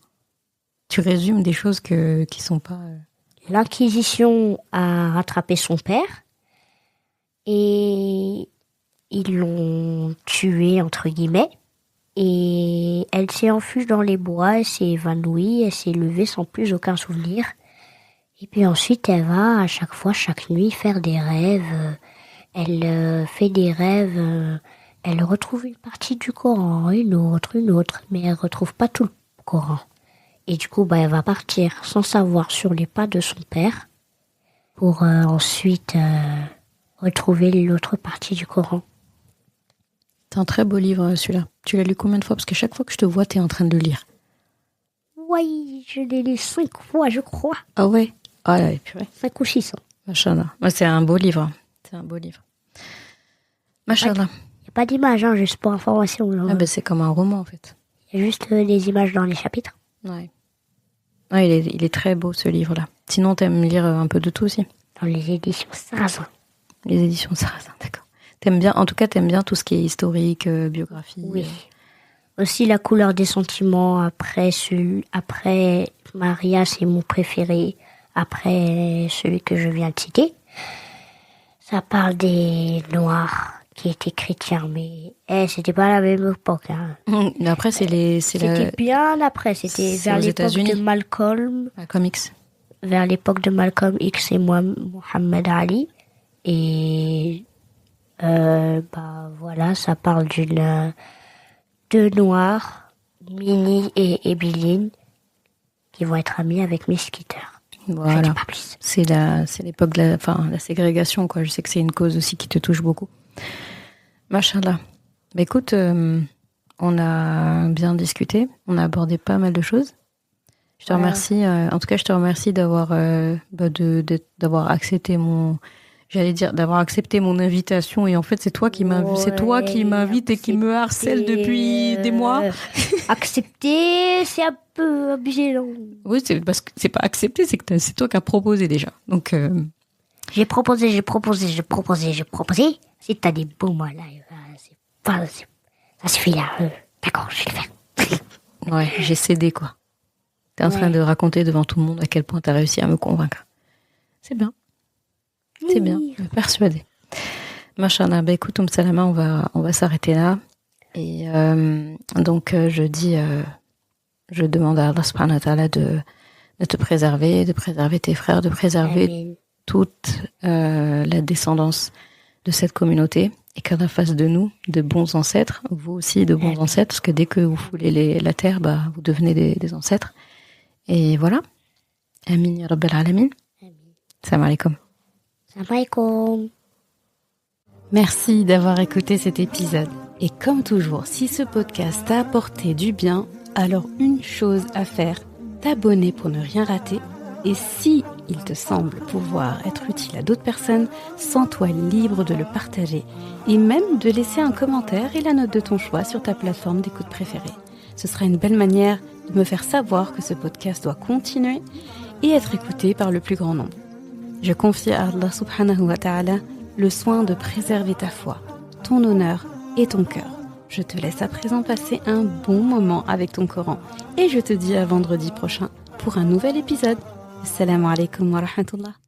Tu résumes des choses qui sont pas. L'Inquisition a rattrapé son père et ils l'ont tué entre guillemets. Et elle s'est enfuie dans les bois, elle s'est évanouie, elle s'est levée sans plus aucun souvenir. Et puis ensuite, elle va à chaque fois, chaque nuit, faire des rêves. Elle fait des rêves. Elle retrouve une partie du Coran, une autre, mais elle retrouve pas tout le Coran. Et du coup, elle va partir sans savoir sur les pas de son père pour ensuite retrouver l'autre partie du Coran. C'est un très beau livre, celui-là. Tu l'as lu combien de fois? Parce que chaque fois que je te vois, t'es en train de le lire. Oui, je l'ai lu 5 fois, je crois. Ah ouais? Ah là, purée. 5 ou 6 ans. Machallah. C'est un beau livre. C'est un beau livre. Machallah. Il n'y a pas d'image, juste pour information. C'est comme un roman, en fait. Il y a juste des images dans les chapitres. Ouais. Il est très beau, ce livre-là. Sinon, t'aimes lire un peu de tout aussi? Dans les éditions Sarrazin. Les éditions Sarrazin, d'accord. T'aimes bien, en tout cas, t'aimes bien tout ce qui est historique, biographie. Oui. Aussi la couleur des sentiments. Après Maria, c'est mon préféré. Après celui que je viens de citer. Ça parle des Noirs qui étaient chrétiens, mais c'était pas à la même époque. Hein. Mais après, C'était bien après. C'était c'est vers aux l'époque États-Unis. de Malcolm. Malcolm X. Vers l'époque de Malcolm X et Mohammed Ali. Et voilà, ça parle deux Noirs, Minnie et Ebeline, qui vont être amis avec Miss Skeeter. Voilà. Je dis pas plus. C'est l'époque de la ségrégation, quoi. Je sais que c'est une cause aussi qui te touche beaucoup. Machallah. Bah écoute, on a bien discuté, on a abordé pas mal de choses. Je te remercie. En tout cas, je te remercie d'avoir accepté d'avoir accepté mon invitation. Et en fait, c'est toi qui m'invite, et qui me harcèle depuis des mois. Accepter, c'est un peu abusé, non? Oui, c'est parce que c'est pas accepté, c'est toi qui as proposé déjà. Donc. J'ai proposé. Si t'as des beaux mots là, ça suffit là. D'accord, je vais le faire. Ouais, j'ai cédé quoi. T'es en train de raconter devant tout le monde à quel point t'as réussi à me convaincre. C'est bien. C'est bien, je suis persuadée. Machallah, bah écoute, Salama, on va s'arrêter là. Et donc, je demande à Allah subhanahu wa ta'ala de te préserver, de préserver tes frères, de préserver Amen. toute la descendance de cette communauté et qu'Allah fasse de nous de bons ancêtres, vous aussi de bons ancêtres, parce que dès que vous foulez la terre, vous devenez des ancêtres. Et voilà. Amin ya Rabbal Alamin. Salam alaikum. Salam alaikum. Merci d'avoir écouté cet épisode. Et comme toujours, si ce podcast t'a apporté du bien, alors une chose à faire, t'abonner pour ne rien rater. Et si il te semble pouvoir être utile à d'autres personnes, sens-toi libre de le partager et même de laisser un commentaire et la note de ton choix sur ta plateforme d'écoute préférée. Ce sera une belle manière de me faire savoir que ce podcast doit continuer et être écouté par le plus grand nombre. Je confie à Allah subhanahu wa ta'ala le soin de préserver ta foi, ton honneur et ton cœur. Je te laisse à présent passer un bon moment avec ton Coran et je te dis à vendredi prochain pour un nouvel épisode. Assalamu alaikum wa rahmatullah.